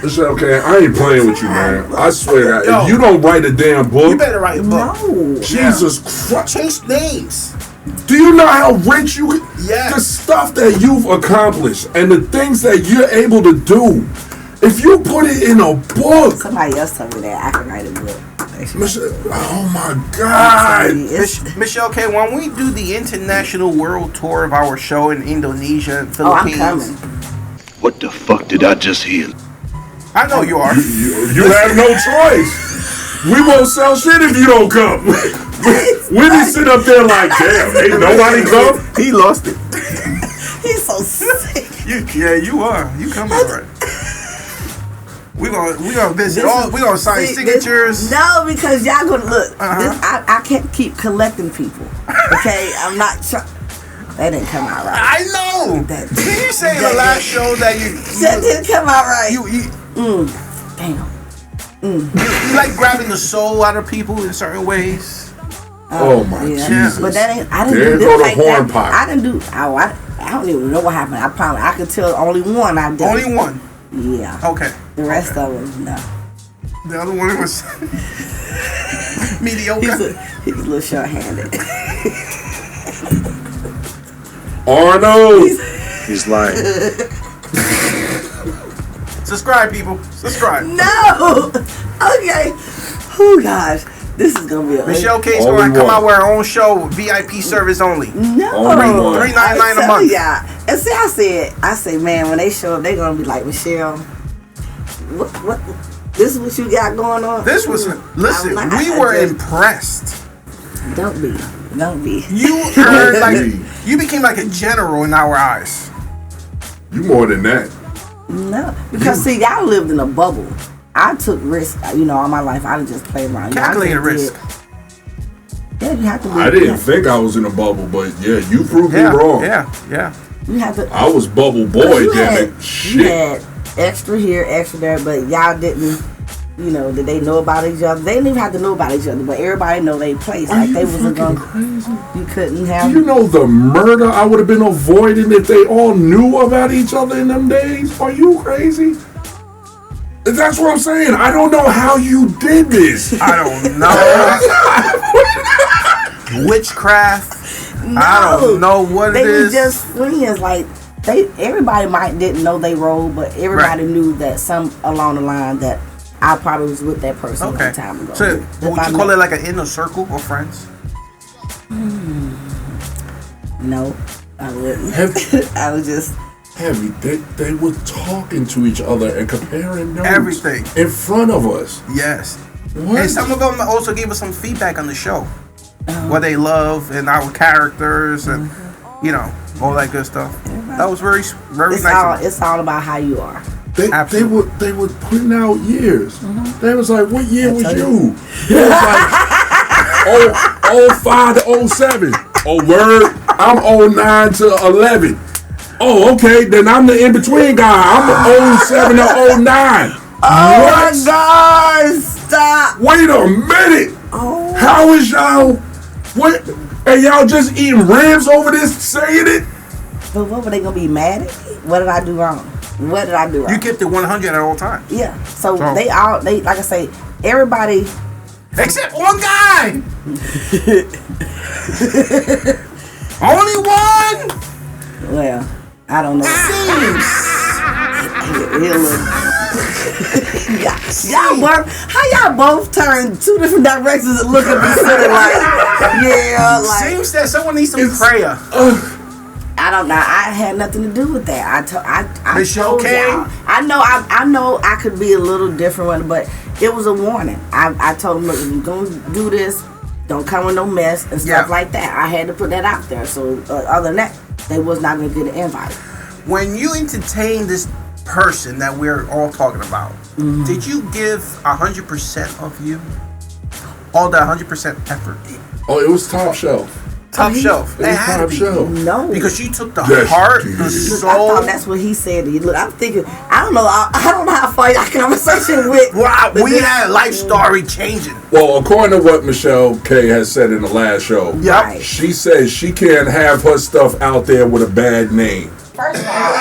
Michelle K, I ain't playing with you, man. I swear, if you don't write a damn book, you better write a book. No. Jesus Christ. Change names. Do you know how rich you? Yes. The stuff that you've accomplished and the things that you're able to do. If you put it in a book. Somebody else told me that I can write a book. Oh my God. Michelle K, when we do the international world tour of our show in Indonesia and Philippines. I'm coming. What the fuck did I just hear? I know you are. You have no choice. We won't sell shit if you don't come. We just sit up there like, damn, ain't nobody come. He lost it. He's so sick. You are. You coming right. We gonna visit all. We gonna sign signatures. No, because y'all gonna look. I can't keep collecting people. Okay, I'm not trying. That didn't come out right. I know. Did you say in the last show that that didn't come out right? Damn. You like grabbing the soul out of people in certain ways. Oh my Jesus! But that ain't. I didn't do this like that. I didn't do. I don't even know what happened. I could tell only one I did. Only one. Yeah. Okay. The rest of them, no. The other one was mediocre. He's a little short-handed. Arnold. He's lying. Subscribe, people. Subscribe. No. Okay. Oh gosh, this is gonna be a Michelle K's gonna come out with her own show, VIP service only. No. $3.99 a month. Yeah. And see, I say, man, when they show up, they gonna be like, Michelle, what? This is what you got going on. This was listen. We were impressed. Don't be. You earned you became like a general in our eyes. You more than that. No, because see, y'all lived in a bubble. I took risks, all my life. I didn't just play around. Calculated risk. Yeah, you have to. I didn't think I was in a bubble, but yeah, you proved me wrong. Yeah. You have to. I was bubble boy, damn it. Shit. You had extra here, extra there, but y'all didn't. Did they know about each other? They didn't even have to know about each other, but everybody know their place. Are you they wasn't going crazy? You couldn't have. Do you know the murder I would have been avoiding if they all knew about each other in them days? Are you crazy? That's what I'm saying. I don't know how you did this. I don't know. Witchcraft. No, I don't know what it is. They were just friends. Like everybody didn't know they role, but everybody knew that some along the line that I probably was with that person a long time ago. So would you call it like an inner circle of friends? No, I wouldn't. I was just. Heavy. They were talking to each other and comparing notes. Everything. In front of us. Yes. What? And some of them also gave us some feedback on the show. What they love and our characters and, all that good stuff. That was very nice. It's all about how you are. They were putting out years. They was like, what year was you? It was like 05 to 07. Oh, word. I'm 09 to 11. Oh, okay. Then I'm the in-between guy. I'm 07 to 09. Oh, my God. Stop. Wait a minute. Oh. How is y'all? What? And y'all just eating ribs over this, saying it? But what were they going to be mad at me? What did I do wrong? You kept it 100 at all times. Yeah. So they like I say, everybody. Except one guy. Only one. Well, I don't know. Y'all both, how y'all both turn two different directions and look at me sort of like, yeah, like. Seems that someone needs some prayer. I don't know. I had nothing to do with that. I told okay? y'all. I know I could be a little different with it, but it was a warning. I told them, look, if you're gonna do this, don't come with no mess and stuff like that. I had to put that out there. So other than that, they was not gonna get an invite. When you entertain this person that we're all talking about, did you give 100% of you? All the 100% effort? Oh, it was top shelf. Top shelf. It was top shelf. No. Because you took the heart, the soul. I thought that's what he said. Look, I'm thinking, I don't know how far our conversation with. Wow, we had life story changing. Well, according to what Michelle K has said in the last show, she says she can't have her stuff out there with a bad name. First of all,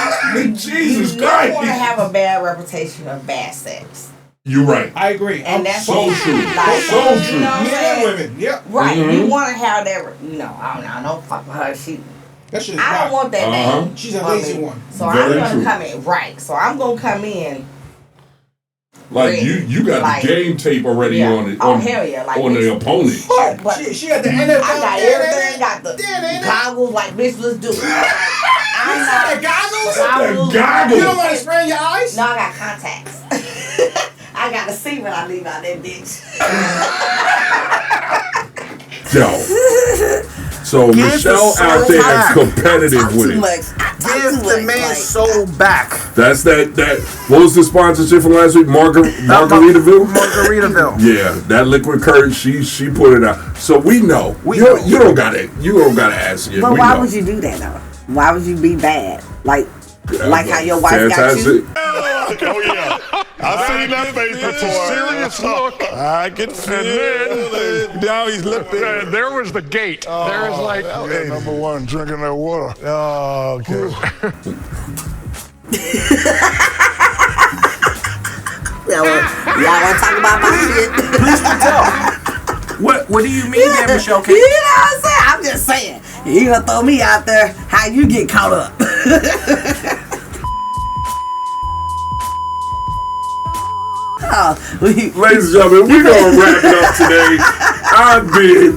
Jesus you Christ. don't want to have a bad reputation of bad sex. You're right. I agree. And that's so true. Like, so true. You know what I'm saying? Women, yep. Right. You want to have that, I don't fuck with her. I don't want that name. She's a lazy one. So Very I'm true. going to come in. Right. So I'm going to come in. Like you got like, the game tape already on it. Oh, hell yeah. Like, on the opponent. But She got the NFL. I got everything. Got the goggles. Like, bitch, let's do it. The goggles? The goggles. You don't want to spray in your eyes? No, I got contacts. I gotta see when I leave out that bitch. Yo. So Michelle out there competitive with it. Give the man's soul back. That's that. What was the sponsorship from last week? Margaritaville. Margaritaville. Yeah, that liquid courage. She put it out. So we know. You don't gotta ask you. But why would you do that though? Why would you be bad? Like how your wife fantastic. Oh yeah. I've seen that face before. Serious look. I can feel it. Now he's lifting. There was the gate. There was like number one, drinking that water. Oh, okay. Y'all want to talk about my shit? Please do tell. What do you mean there, Michelle K? You know what I'm saying? I'm just saying. You gonna throw me out there? How you get caught up? Ladies and gentlemen, we're gonna wrap it up today. I've been.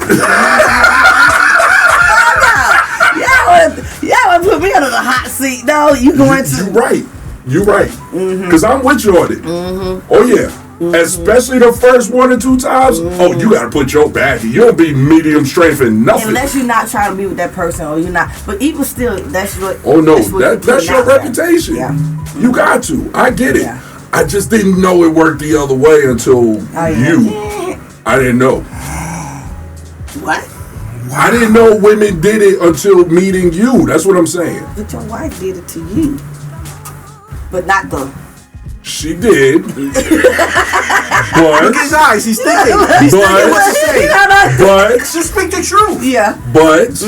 Y'all wanna put me under the hot seat? No, you going to? You're right. Because I'm with you on it. Oh yeah. Especially the first 1 or 2 times. Oh, you gotta put your back. You don't be medium strength and nothing. Unless you're not trying to be with that person, or you're not. But even still, that's what. Oh no, that's your reputation. Yeah. You got to. I get it. Yeah. I just didn't know it worked the other way until you. I didn't know. What? I didn't know women did it until meeting you. That's what I'm saying. But your wife did it to you. But not the. She did. But Look at his eyes. He's thinking. He's thinking what to say. But just speak the truth. Yeah. But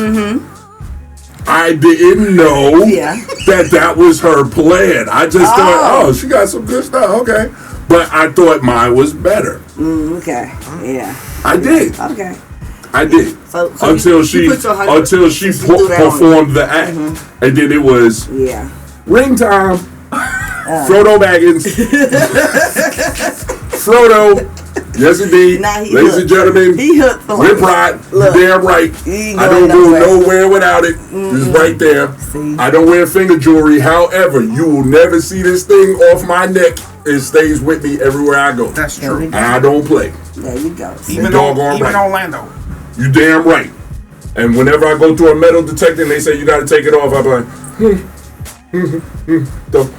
I didn't know that was her plan. I just thought, she got some good stuff. Okay. But I thought mine was better. Okay. Yeah. I did. Okay. I did. So until she performed the act. And then it was ring time. Frodo Baggins. Frodo. Yes, indeed. Ladies and gentlemen, Rip Rod, damn right. I don't go nowhere without it. It's right there. See? I don't wear finger jewelry. However, you will never see this thing off my neck. It stays with me everywhere I go. That's true. And I don't play. There you go. Even Orlando. You damn right. And whenever I go through a metal detector and they say you got to take it off, I'm like,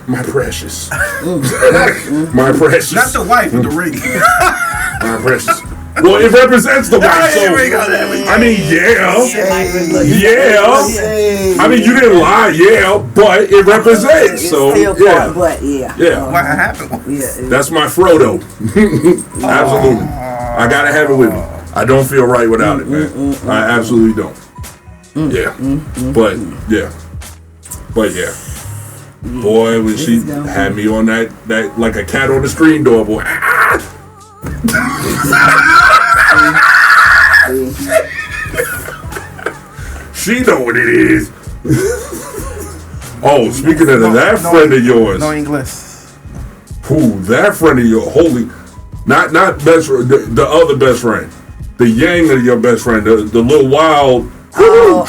my precious. My precious. Not the wife with the ring. My precious. Well, it represents the wife. So, I mean, yeah. I mean, you didn't lie, but it represents. So, yeah. But what happened? That's my Frodo. Absolutely. I gotta have it with me. I don't feel right without it, man. I absolutely don't. But yeah. Boy, when she had me on that like a cat on the screen door, boy. She know what it is. Oh, speaking of that friend of yours. No English. Who? That friend of yours. Holy. Not best friend. The other best friend. The yang of your best friend. The little wild. Oh,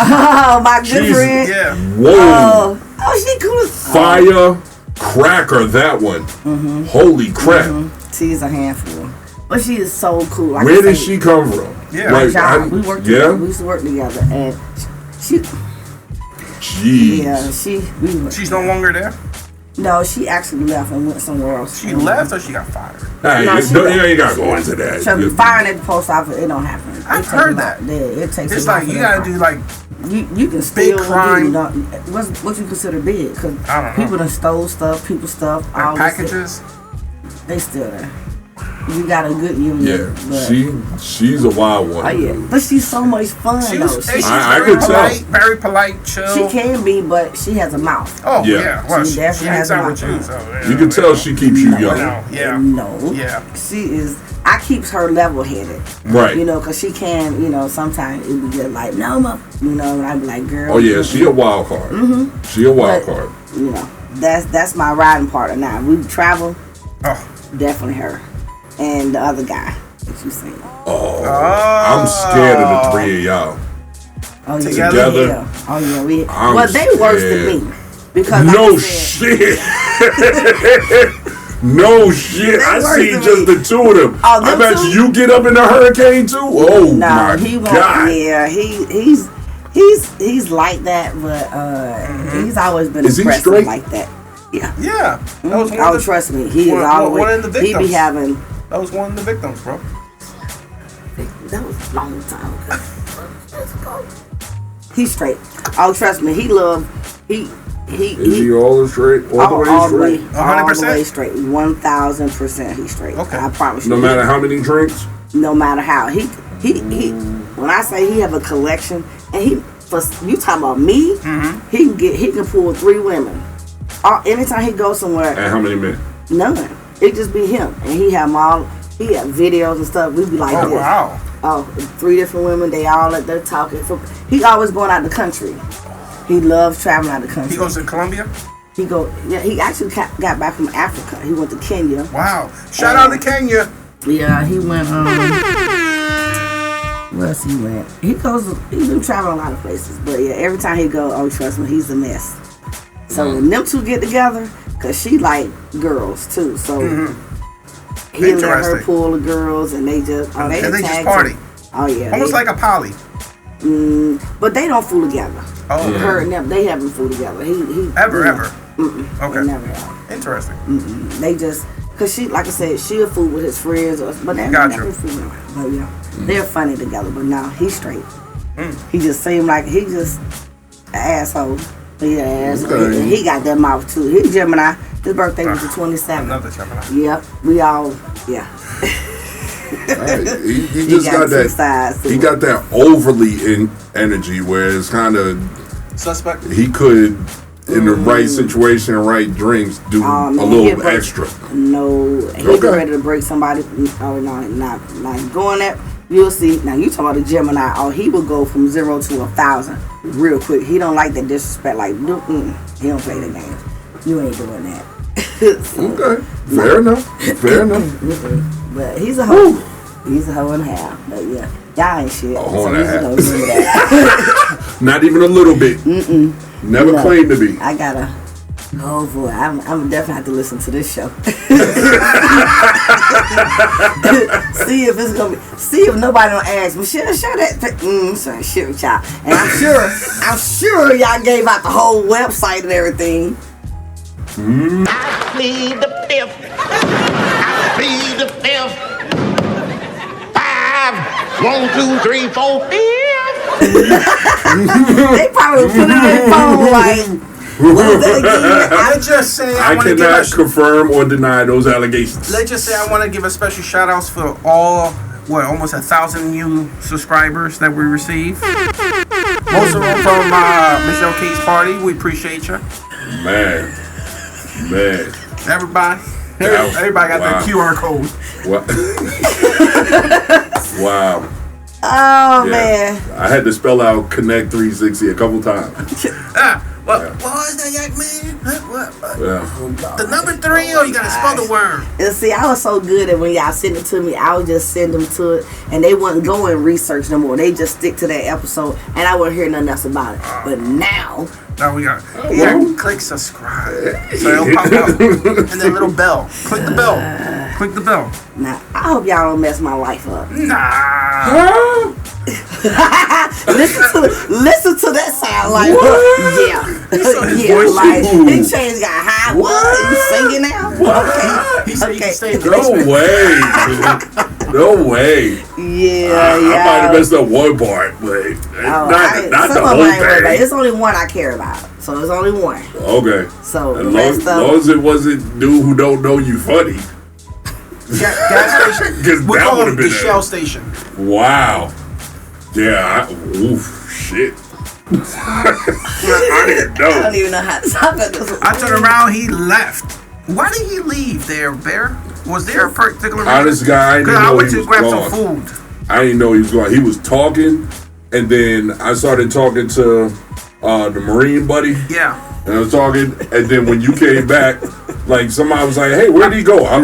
my good friend. Yeah. Whoa. Oh, she cool as Fire cracker, that one. Holy crap. She's a handful. But she is so cool. Like Where did she come from? Yeah. Like, we worked together. We used to work together. And she... Jeez. Yeah, she's no longer there? No, she actually left and went somewhere else. She left or she got fired? Hey, No, you gotta go into that. So firing at the post office, it don't happen. I've heard that. It takes. It's like you gotta do like you can steal crime. What you consider big? Because I don't know. people done stole stuff, people's stuff, like all packages. They still there. You got a good union. Yeah, she's a wild one. Oh yeah, but she's so much fun though. She's I very could polite, tell. very polite, chill. She can be, but she has a mouth. Oh yeah, well, she definitely has a mouth. You can tell she keeps you young. Yeah. No. Yeah. She is. I keeps her level headed. Right. You know, because she can. You know, sometimes it be just like no, you know, and I be like, girl. Oh yeah, she a wild card. She a wild card. You know, that's my riding partner now. We travel. Oh. Definitely her. And the other guy that you seen. Oh, I'm scared of the three of y'all. Oh, together. Yeah. Oh yeah, I'm they worse than me because no shit. No shit. I see just the two of them. Oh, I bet you get up in the hurricane too. Oh no, my he won't. God. Yeah, he's like that, but he's always been Is he aggressive straight? like that. Yeah. Yeah. That was Oh, trust me, he is all the way. One of the victims. He be having. That was one of the victims, bro. That was a long time ago. He's straight. Oh, trust me, he Is he all straight? All the way straight? 100%? All the way straight. 1,000% he's straight. Okay. I promise you. No matter how many drinks? No matter how. He when I say he have a collection, and you talking about me, he can pull 3 women. Anytime he goes somewhere. And how many men? None. It just be him. And he have videos and stuff. We be like oh, this. Wow. Oh, 3 different women, they all up there talking. He always going out the country. He loves traveling out the country. He goes to Colombia? He actually got back from Africa. He went to Kenya. Wow. Shout out to Kenya. Yeah, he went, where else he went? He's been traveling a lot of places. But yeah, every time he go, oh, trust me, he's a mess. So when them two get together, because she like girls too, so he let her pull the girls and they just, they just party. Oh yeah. Almost like a poly. But they don't fool together. Oh, her and them, they haven't fooled together. Ever. Okay. They never have. Interesting. They just, cause she, like I said, she'll fool with his friends, but they never fool with her. But yeah, they're funny together. But now he's straight. He just seemed like he just an asshole. Okay. He got that mouth too. He's Gemini. His birthday was the 27th. Another Gemini. Yep. We all, yeah. Right. He just got that. He got that overly in energy where it's kind of suspect. He could, in the right situation and right drinks, do a little extra. No, he's ready to break somebody. Oh no, not going there. You'll see. Now you talking about the Gemini. Oh, he will go from 0 to 1,000 real quick. He don't like that disrespect. Like, he don't play the game. You ain't doing that. Okay, fair enough. But he's a hoe. He's a hoe and a half. But yeah, y'all ain't shit. A hoe and a half. That. Not even a little bit. Never claimed to be. I gotta. Oh boy, I'm definitely have to listen to this show. See if it's gonna be. See if nobody don't ask me. Should that? Shit with y'all. And I'm sure y'all gave out the whole website and everything. I plead the fifth. I plead the fifth. 5, 1, 2, 3, 4, 5. They probably put it in their phone like. Let's just say I cannot confirm or deny those allegations. Let's just say I want to give a special shout outs for all, almost 1,000 new subscribers that we received. Most of them from Michelle K's party. We appreciate you. Man. Everybody got that QR code. Wow. Oh man. I had to spell out Connect 360 a couple times. What was that, Yak Man? What? Yeah. The number 3, or you gotta spell the word? And see, I was so good at when y'all send it to me, I would just send them to it, and they wouldn't go and research no more. They just stick to that episode, and I wouldn't hear nothing else about it. But now we got click subscribe. So it'll pop up. And then little bell. Click the bell. Click the bell. Now, I hope y'all don't mess my life up. Nah. listen to that sound like like his chains got high. What? You singing now? Okay. He said he can stay in the basement. No way. Yeah, I might have messed up one part, but not the whole thing. It's only one I care about, so it's only one. Okay. So as long as it wasn't dude who don't know you funny. Gas station. We call it the Shell station. Wow. Yeah. Shit. I didn't know. I don't even know how to talk about this. I turned around. He left. Why did he leave there, Bear? Was there a particular reason? Honest guy, I didn't know I went he to was grab gone. some food. I didn't know he was going. He was talking, and then I started talking to the Marine buddy. Yeah. And I was talking, and then when you came back, like somebody was like, "Hey, where'd he go?" I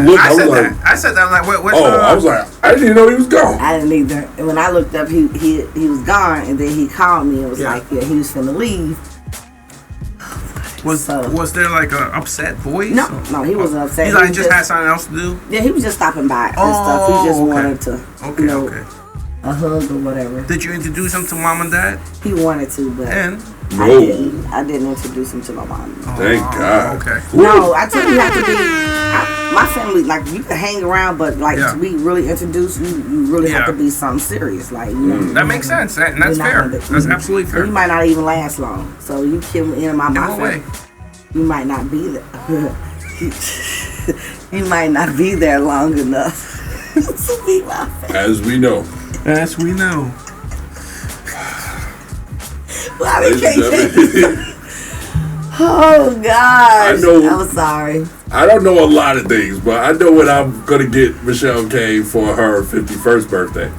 said that. I'm like, what's I was like, I didn't even know he was gone. I didn't either. And when I looked up, he was gone, and then he called me and was like, "Yeah, he was finna leave." Was there like a upset voice? No, he wasn't upset. He's like, he just had something else to do. Yeah, he was just stopping by and stuff. He just wanted to, a hug or whatever. Did you introduce him to mom and dad? He wanted to, but I didn't introduce him to my mom. Thank God. Okay. No, I told you have to be. My family, like, you can hang around, but like to be really introduced, you really have to be something serious. Like, that makes sense, and that's fair. That's absolutely fair. You might not even last long, so you kill me in my family. You might not be there. You might not be there long enough to be my family. As we know. As we know. Well, oh God! I'm sorry. I don't know a lot of things, but I know what I'm gonna get Michelle K for her 51st birthday.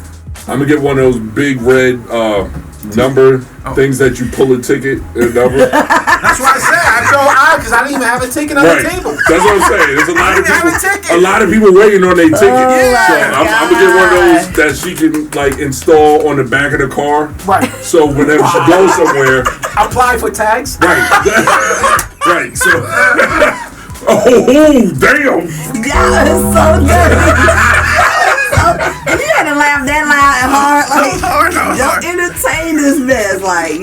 I'm gonna get one of those big red number things that you pull a ticket and number. That's what I said. I feel odd because I didn't even have a ticket on the table. That's what I'm saying. There's a lot of people waiting on their ticket. So I'm gonna get one of those that she can like install on the back of the car. Right. So whenever she goes somewhere, apply for tags. Right. Right. So. Oh damn! Yeah, it's so dirty. And you had to laugh that loud and hard. Like, don't entertain this mess. Like,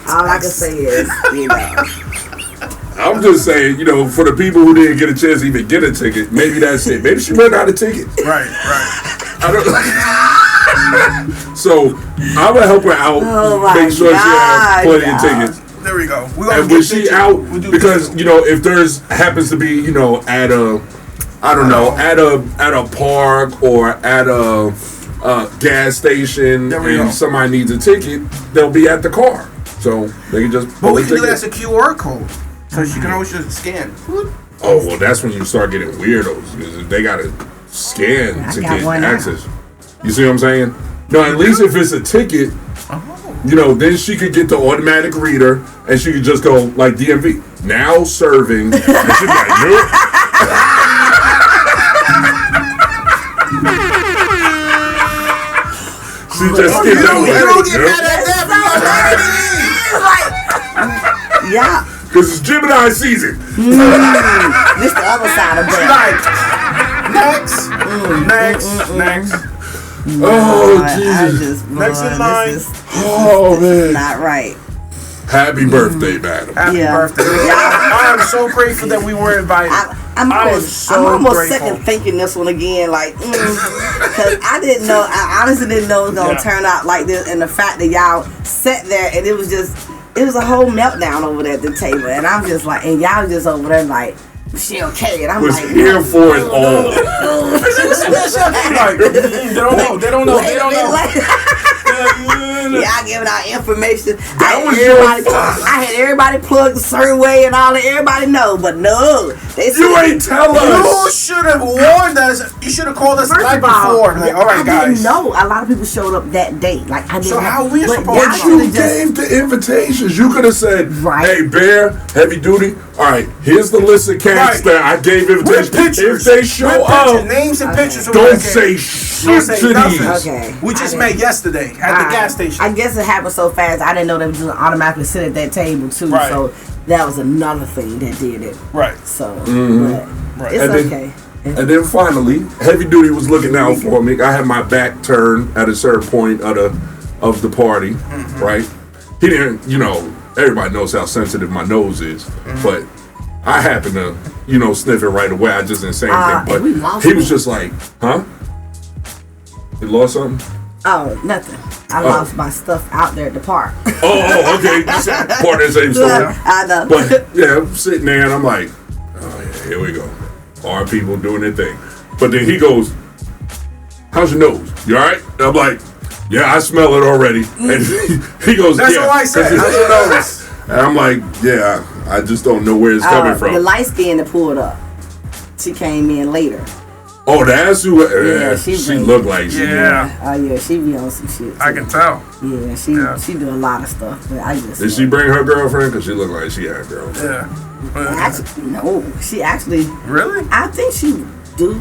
all I can say is, I'm just saying, for the people who didn't get a chance to even get a ticket, maybe that's it. Maybe she ran out of tickets. Right. I don't. So I'm gonna help her out. Make sure she has plenty of tickets. There we go. And when she out, because if there's happens to be at a, I don't know, at a park or at a gas station, and somebody needs a ticket, they'll be at the car, so they can just. But we can do that as a QR code, so you can always just scan. Oh well, that's when you start getting weirdos because they gotta scan to get access. You see what I'm saying? No, at least if it's a ticket. Then she could get the automatic reader and she could just go like DMV. Now serving. And she'd be like, nope. She just skipped that one. You don't get mad at that. Yeah. Because it's Gemini season. This the other side of that. Next. Oh, Jesus. Next in line. Man. Not right. Happy birthday, madam. Happy birthday. I am so grateful that we were invited. I'm almost second thinking this one again, like, because I honestly didn't know it was going to turn out like this, and the fact that y'all sat there, and it was a whole meltdown over there at the table, and I'm just like, and y'all just over there like, she okay, and I'm was like, here for it all. They don't know. Y'all giving out information. That was your fault. I had everybody plugged a certain way and all that. Everybody know, but no, they You ain't tell us. You should have warned us. You should have called us the night before. Like, all right, I guys. didn't know. A lot of people showed up that day. Like I didn't. So how we but supposed y'all to You should've gave the invitations. You could have said, Right. "Hey, Bear, heavy duty. All right, here's the list of cats Right. that I gave With invitations. pictures. If they show With pictures, up, names and pictures. of don't what say Don't shit say to nothing. these." Okay. We just met yesterday at the gas station. I guess it happened so fast. I didn't know they would just automatically sit at that table too. Right. So that was another thing that did it. Right. So, Mm-hmm. but it's And then- okay. And then finally, heavy duty was looking out for me. I had my back turned at a certain point of the party, right? He didn't, everybody knows how sensitive my nose is, but I happened to, sniff it right away. I just didn't say anything, we but lost he was it. just like, "Huh? You lost something?" Oh, nothing. I lost my stuff out there at the park. Oh, okay. You said part of the same story. I know. But yeah, I'm sitting there and I'm like, "Oh yeah, here we go. Our people doing their thing." But then he goes, "How's your nose? You all right?" And I'm like, "Yeah, I smell it already." And he goes, That's "Yeah." all I said. How's your nose? And I'm like, "Yeah, I just don't know where it's coming The from." light skin that pulled up. She came in later. Oh, that's who. Yeah, she she looked like she. Yeah. Oh yeah, she be on some shit. I too. can tell. Yeah, she do a lot of stuff. But I just Did she bring her girlfriend? Because she looked like she had a girlfriend. Yeah. Actually, no, she actually. Really? I think she do.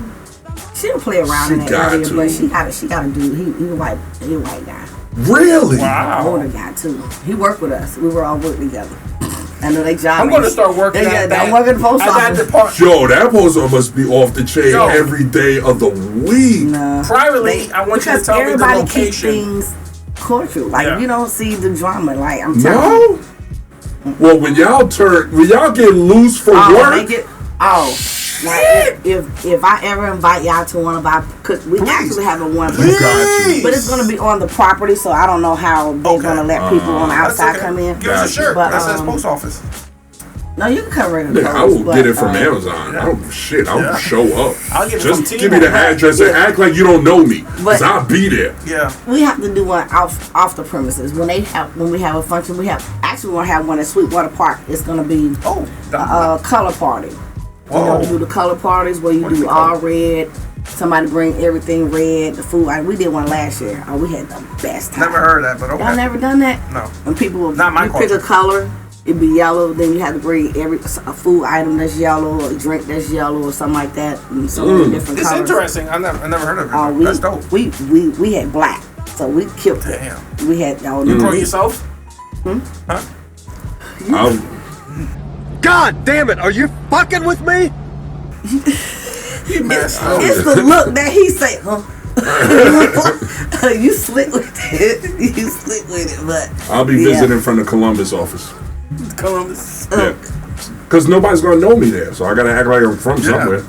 She don't play around She in that got area, to. but she got a dude. He a white guy. Really? Wow. Older guy too. He worked with us. We were all working together. I know they job. I'm going to start working at that. I'm working at the post at that office. department. Yo, that post must be off the chain Yo. every day of the week. No. Privately, I want you to Because tell me the everybody keep location. things cordial. Like Yeah. you don't see the drama. Like I'm telling you. No? Well, when y'all get loose for work, Make it. Oh. Like if I ever invite y'all to one of our we actually have a one, you got you. but it's gonna be on the property, so I don't know how they're gonna let people on the That's outside okay. come in. Give us a shirt. But, That says post office. No, you can cover it in the nigga, I post, will but, get it from Amazon. I don't shit. I'll show up. I'll get it from Just give me T-Mobile. the address and act like you don't know me, cause But- I'll be there. Yeah. We have to do one off the premises. When we have a function, we're gonna have one at Sweetwater Park. It's gonna be a color party. Whoa. We do the color parties where you What is do it all called? red. Somebody bring everything red. The food. We did one last year. Oh, we had the best time. Never heard that, but okay. Y'all never done that? No. And people will Not my you pick a culture. color. It'd be yellow. Then you have to bring a food item that's yellow, or a drink that's yellow, or something like that. And so many different It's colors. interesting. I never heard of it. That's dope. We had black, so we killed it. Damn. We had all You grow yourself? Huh? God damn it, are you fucking with me? You messed up. It's the look that he say, huh? You slick with it. You slick with it, but I'll be visiting from the Columbus office. Columbus. Yeah, cause nobody's gonna know me there, so I gotta act like I'm from somewhere.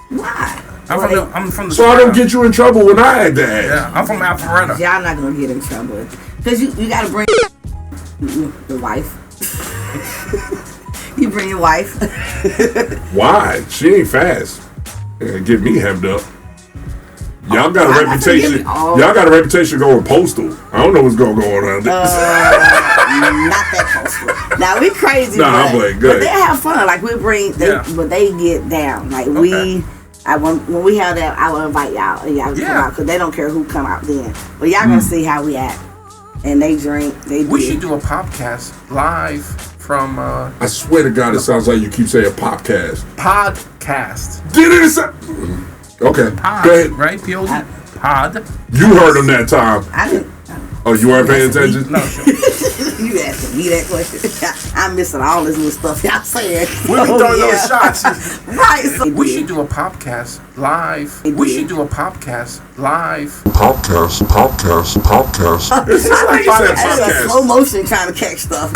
Why? I'm from the So I don't Sparta. get you in trouble when I act that ass. Yeah, I'm from Alpharetta. Y'all not gonna get in trouble because you gotta bring the wife. You bring your wife. Why? She ain't fast. Get me hemmed up. Y'all got a I reputation. forget all- Y'all got a reputation going postal. I don't know what's going on around there. Not that postal. Now we crazy. Nah, I'm but, playing good. But they have fun. Like we bring, but they get down. Like when we have that, I will invite y'all. And y'all come out because they don't care who come out then. But y'all gonna see how we act. And they drink. We should do a podcast live from. I swear to God, it sounds like you keep saying popcast. Podcast. Get it. Okay. Pod, Go ahead. right? P-O-D. Pod. You heard him that time. I didn't. Oh, you weren't paying attention? No, sure. You asking me that question? I'm missing all this new stuff y'all saying. We be throwing those shots. Right. So We should do a podcast live. We should do a podcast live. Podcast. It's just like you said That's a podcast. slow motion trying to catch stuff.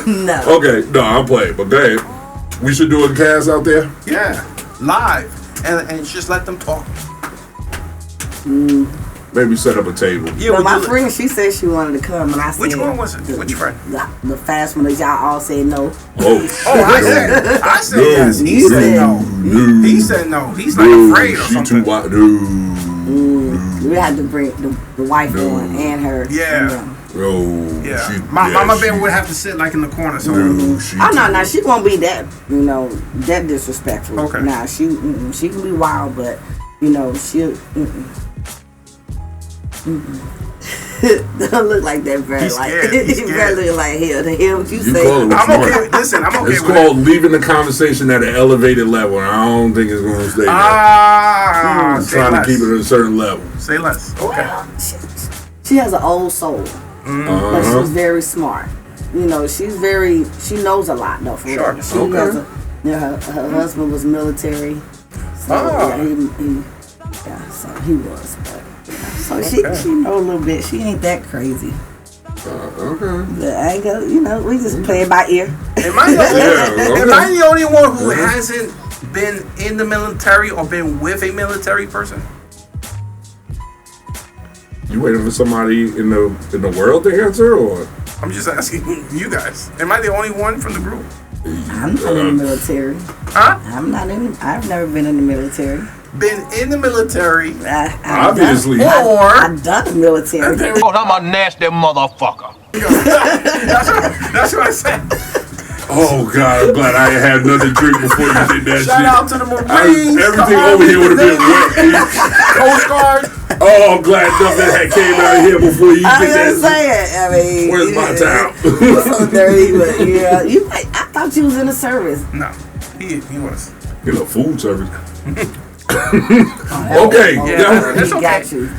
No. Okay, no, I'm playing, but go ahead. We should do a cast out there? Yeah, live. And just let them talk. Maybe set up a table. Yeah, But we'll my do it. friend, she said she wanted to come, and I said, Which one was it? Which friend? The fast one that y'all all said no. Oh, Oh, I said No. yes. He You said said no. no. He said no. He's like No, afraid or she something. too wild. No. We had to bring the wife on and her. Yeah. Oh, Yeah, Mama Bear would have to sit like in the corner. So no, she won't be that, that disrespectful. Okay. Nah, she can be wild, but she'll. Don't look like that, Bear. He's scared. He's scared. Look like hell. To hear what you say. I'm okay. Listen, I'm okay. It's called leaving the conversation at an elevated level. And I don't think it's going to stay there. I'm trying to keep it at a certain level. Say less. Okay. Well, she has an old soul, but she's very smart. She knows a lot though. Her husband was military, so so he was. But, so she know a little bit. She ain't that crazy. Okay. But I ain't gonna, we just play it by ear. Am I the only one who hasn't been in the military or been with a military person? You waiting for somebody in the world to answer, or? I'm just asking you guys. Am I the only one from the group? I'm not in the military. Huh? I've never been in the military. Been in the military. Obviously. I've done the military. Oh, I'm a nasty motherfucker. That's what I said. Oh God, I'm glad I had another drink before you did that shit. Shout out to the Marines. Everything over here would have been wet. Coast Guard. Oh, I'm glad nothing had came out of here before you did that. I mean, where's my towel? So dirty, but I thought you was in the service. No, he was. Food service. Okay. That's okay. Got you.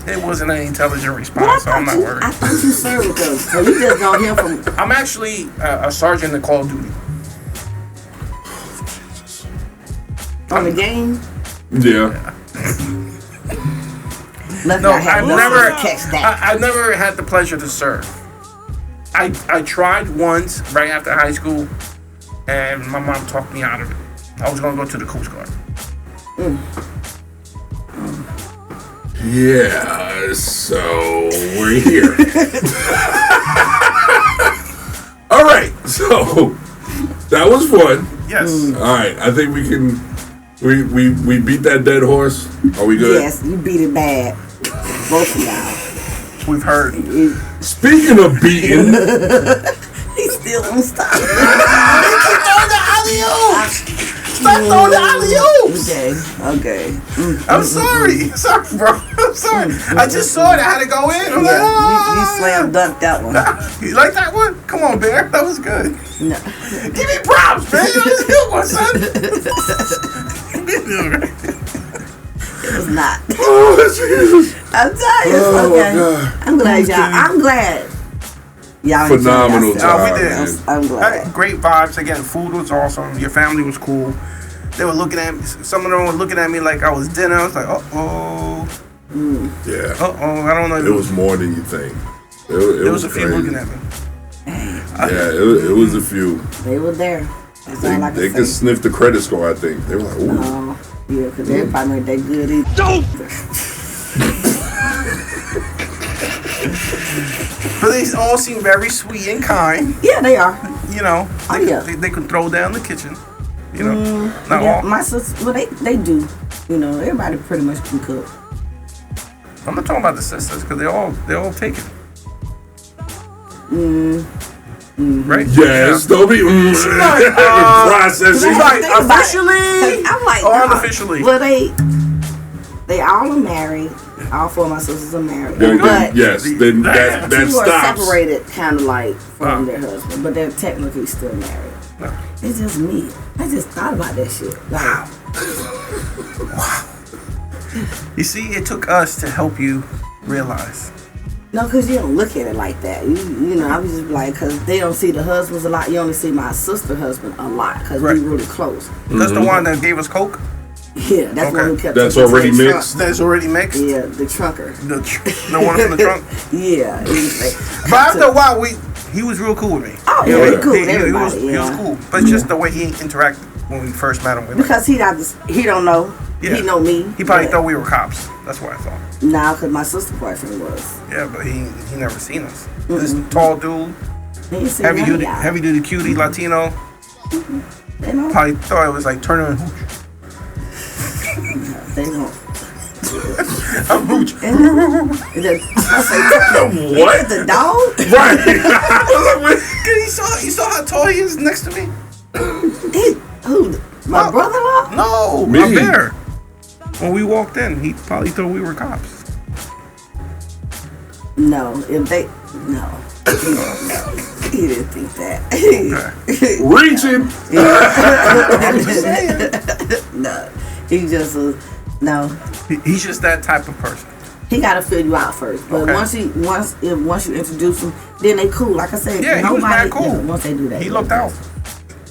It wasn't an intelligent response, so I'm not worried. I thought you served with us, so you just don't hear from. I'm actually a sergeant in Call of Duty. On the game? Yeah. No, I've never had the pleasure to serve. I tried once right after high school, and my mom talked me out of it. I was gonna go to the Coast Guard. Yeah, so we're here. All right, so that was fun. Yes. All right, I think we can. We beat that dead horse. Are we good? Yes, you beat it bad. Both of y'all. We've heard. Speaking of beating, he still won't stop. He keep throwing the alley-oop. Stop throwing the alley-oops. Okay. I'm sorry, bro. I'm sorry. I just saw it. I had to go in. I'm like, you slam dunked that one. You like that one? Come on, Bear. That was good. No. Give me props, man. You was a good one, son. It was not. Oh, Jesus. I'm telling you. Okay. I'm glad y'all. I'm glad. Y'all phenomenal job. We did. I'm glad. Great vibes. Again, food was awesome. Your family was cool. They were looking at me. Some of them were looking at me like I was dinner. I was like, uh-oh. Yeah. Uh-oh. I don't know. It was more than you think. There was a few looking at me. Yeah, it was a few. They were there. That's all I can They say. could sniff the credit score, I think. They were like, ooh. Yeah, because everybody made that good either. But they all seem very sweet and kind. Yeah, they are. They can throw down the kitchen. Not all. My sisters, well, they do. Everybody pretty much can cook. I'm not talking about the sisters because they're all taken. Right? Yes, don't be processing. She's like, officially? I'm like, or unofficially? Well, they all are married. All four of my sisters are married. But yes, then that two stops. are separated, kind of like from their husband, but they're technically still married. It's just me. I just thought about that shit. Wow. You see, it took us to help you realize. No, because you don't look at it like that. I was just like, because they don't see the husbands a lot. You only see my sister's husband a lot because we're really close. That's the one that gave us Coke? Yeah, that's one who kept That's already mixed? That's already mixed? Yeah, the trunker. The one from the trunk? Yeah. But after a while, he was real cool with me. Oh, yeah, he cool with everybody. He was cool. But it's just the way he interacted when we first met him. Because he don't know. Yeah. He know me. He probably thought we were cops. That's what I thought. Nah, because my sister's boyfriend was. Yeah, but he never seen us. This tall dude, heavy duty cutie Latino. Probably thought it was like Turner and Hooch. They don't. I'm Mooch. I say, What? The dog? Right. You saw how tall he is next to me? Who? My brother-in-law? No, Me. a bear. When we walked in, he probably thought we were cops. No, if they no. He didn't think that. Reaching. I'm just saying. No, he just was no. He's just that type of person. He gotta fill you out first, but Okay. once you introduce him, then they cool. Like I said, Yeah, he was mad cool. Once they do that, He looked out.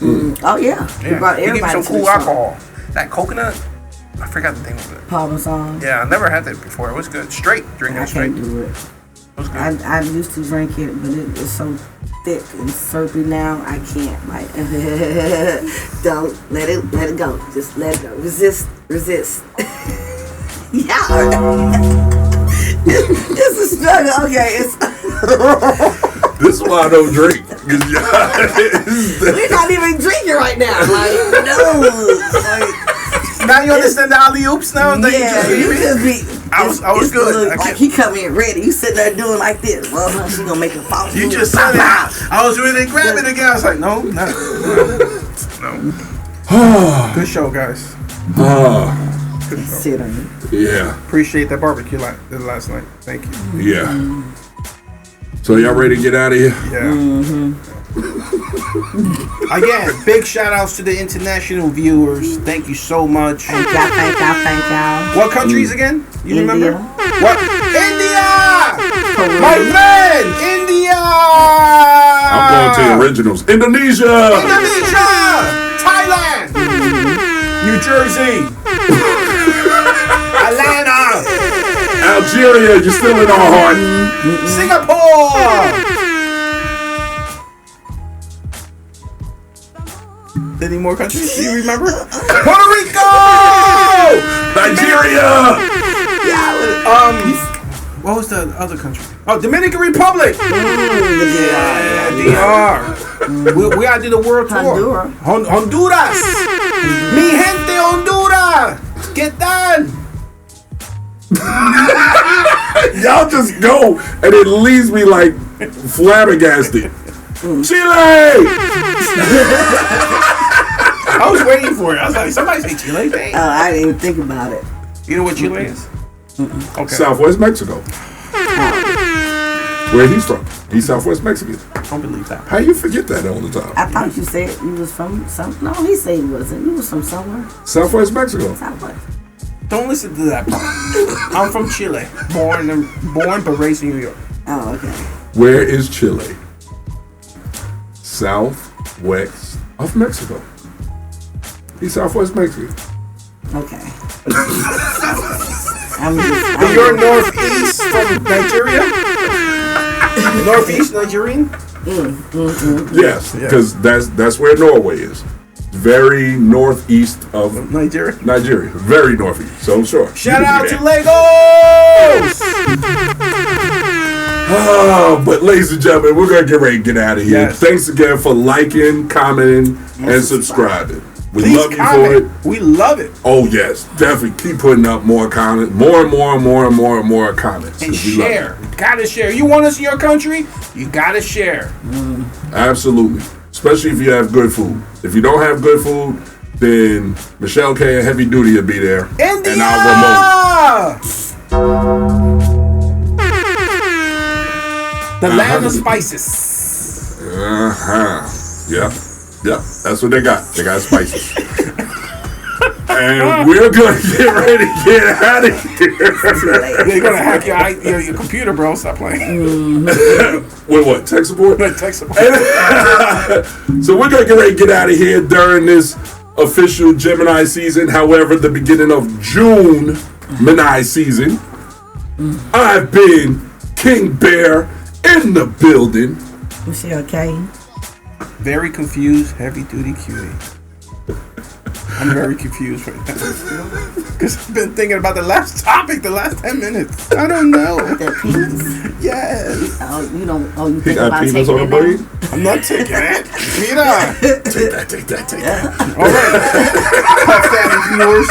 Oh yeah, he brought He gave me everybody some to cool the show. alcohol. That coconut, I forgot the name of it. Parmesan. Yeah, I never had that before. It was good. Straight, drinking I it straight. can't do it. It was good. I used to drink it, but it's so thick and syrupy now. I can't. Like, don't let it go. Just let it go. Resist. Yeah. It's a struggle. Okay, it's. This is why I don't drink. We're not even drinking right now. Like, no. Like, Now you understand the alley oops now? That yeah, you just be. I was good. Like he come in ready. You sitting there doing like this. Well, she gonna make a false. You move. just said it. I was ready to grab it again. I was like, no. Good show, guys. Good show. Sit on it. Yeah. Appreciate that barbecue last night. Thank you. Yeah. So y'all ready to get out of here? Yeah. Again, big shout outs to the international viewers. Thank you so much. Thank y'all. What countries again? You India. remember? What? India! My friend! India! I'm going to the originals. Indonesia! Thailand! New Jersey! Atlanta! Algeria, you're still in our heart. Singapore! Any more countries? Do you remember? Puerto Rico! Nigeria! What was the other country? Oh, Dominican Republic! Yeah, DR. We gotta do the world tour. Honduras! Mi gente Honduras! ¿Qué tal? Y'all just go and it leaves me like flabbergasted. Chile! I was waiting for it. I was like, somebody say Chile. Dang. I didn't even think about it. You know what Chile is? Okay. Southwest Mexico. Where he's from. He's Southwest Mexican. I don't believe that. How you forget that all the time? I thought you said you was from some. No, he said he wasn't. You was from somewhere. Southwest Mexico. Southwest. Don't listen to that part. I'm from Chile. Born but raised in New York. Oh, okay. Where is Chile? Southwest of Mexico. He's Southwest Mexican. Okay. You're northeast from Nigeria? Northeast Nigerian? Yes, because that's where Norway is. Very northeast of Nigeria. Very northeast. So sure. Shout out to Lagos! Oh, but ladies and gentlemen, we're gonna get ready to get out of here. Yes. Thanks again for liking, commenting, and subscribing. We Please love comment. you for it. We love it. Oh yes, definitely keep putting up more comments, more comments. And 'cause we love share. Gotta share. You want us in your country? You gotta share. it. Absolutely, especially if you have good food. If you don't have good food, then Michelle K and Heavy Duty will be there, India! and I'll remote. The land of spices. Yep. That's what they got. They got spices. And we're gonna get ready to get out of here. They're gonna hack your computer, bro. Stop playing. With what? Tech support? Tech support. So we're gonna get ready to get out of here during this official Gemini season. However, the beginning of June Gemini season. I've been King Bear in the building. Michelle K. Very confused, heavy duty cutie. I'm very confused right now. Because I've been thinking about the last topic the last 10 minutes. I don't know. That penis. Yes. Oh, you don't. Oh, you He think got about penis taking on the it blade? down? I'm not taking it. Mira. Take that. All right. Puff Daddy viewers.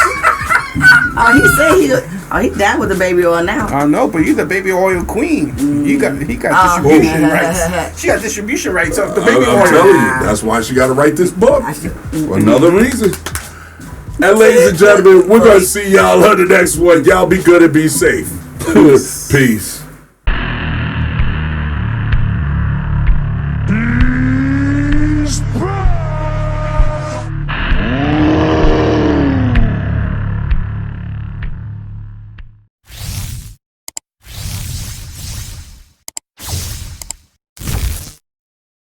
He down with the baby oil now. I know, but you the baby oil queen. He got distribution rights. She got distribution rights of the baby oil. I'm telling you, that's why she got to write this book. For another reason. And ladies and gentlemen, we're gonna see y'all on the next one. Y'all be good and be safe. Peace.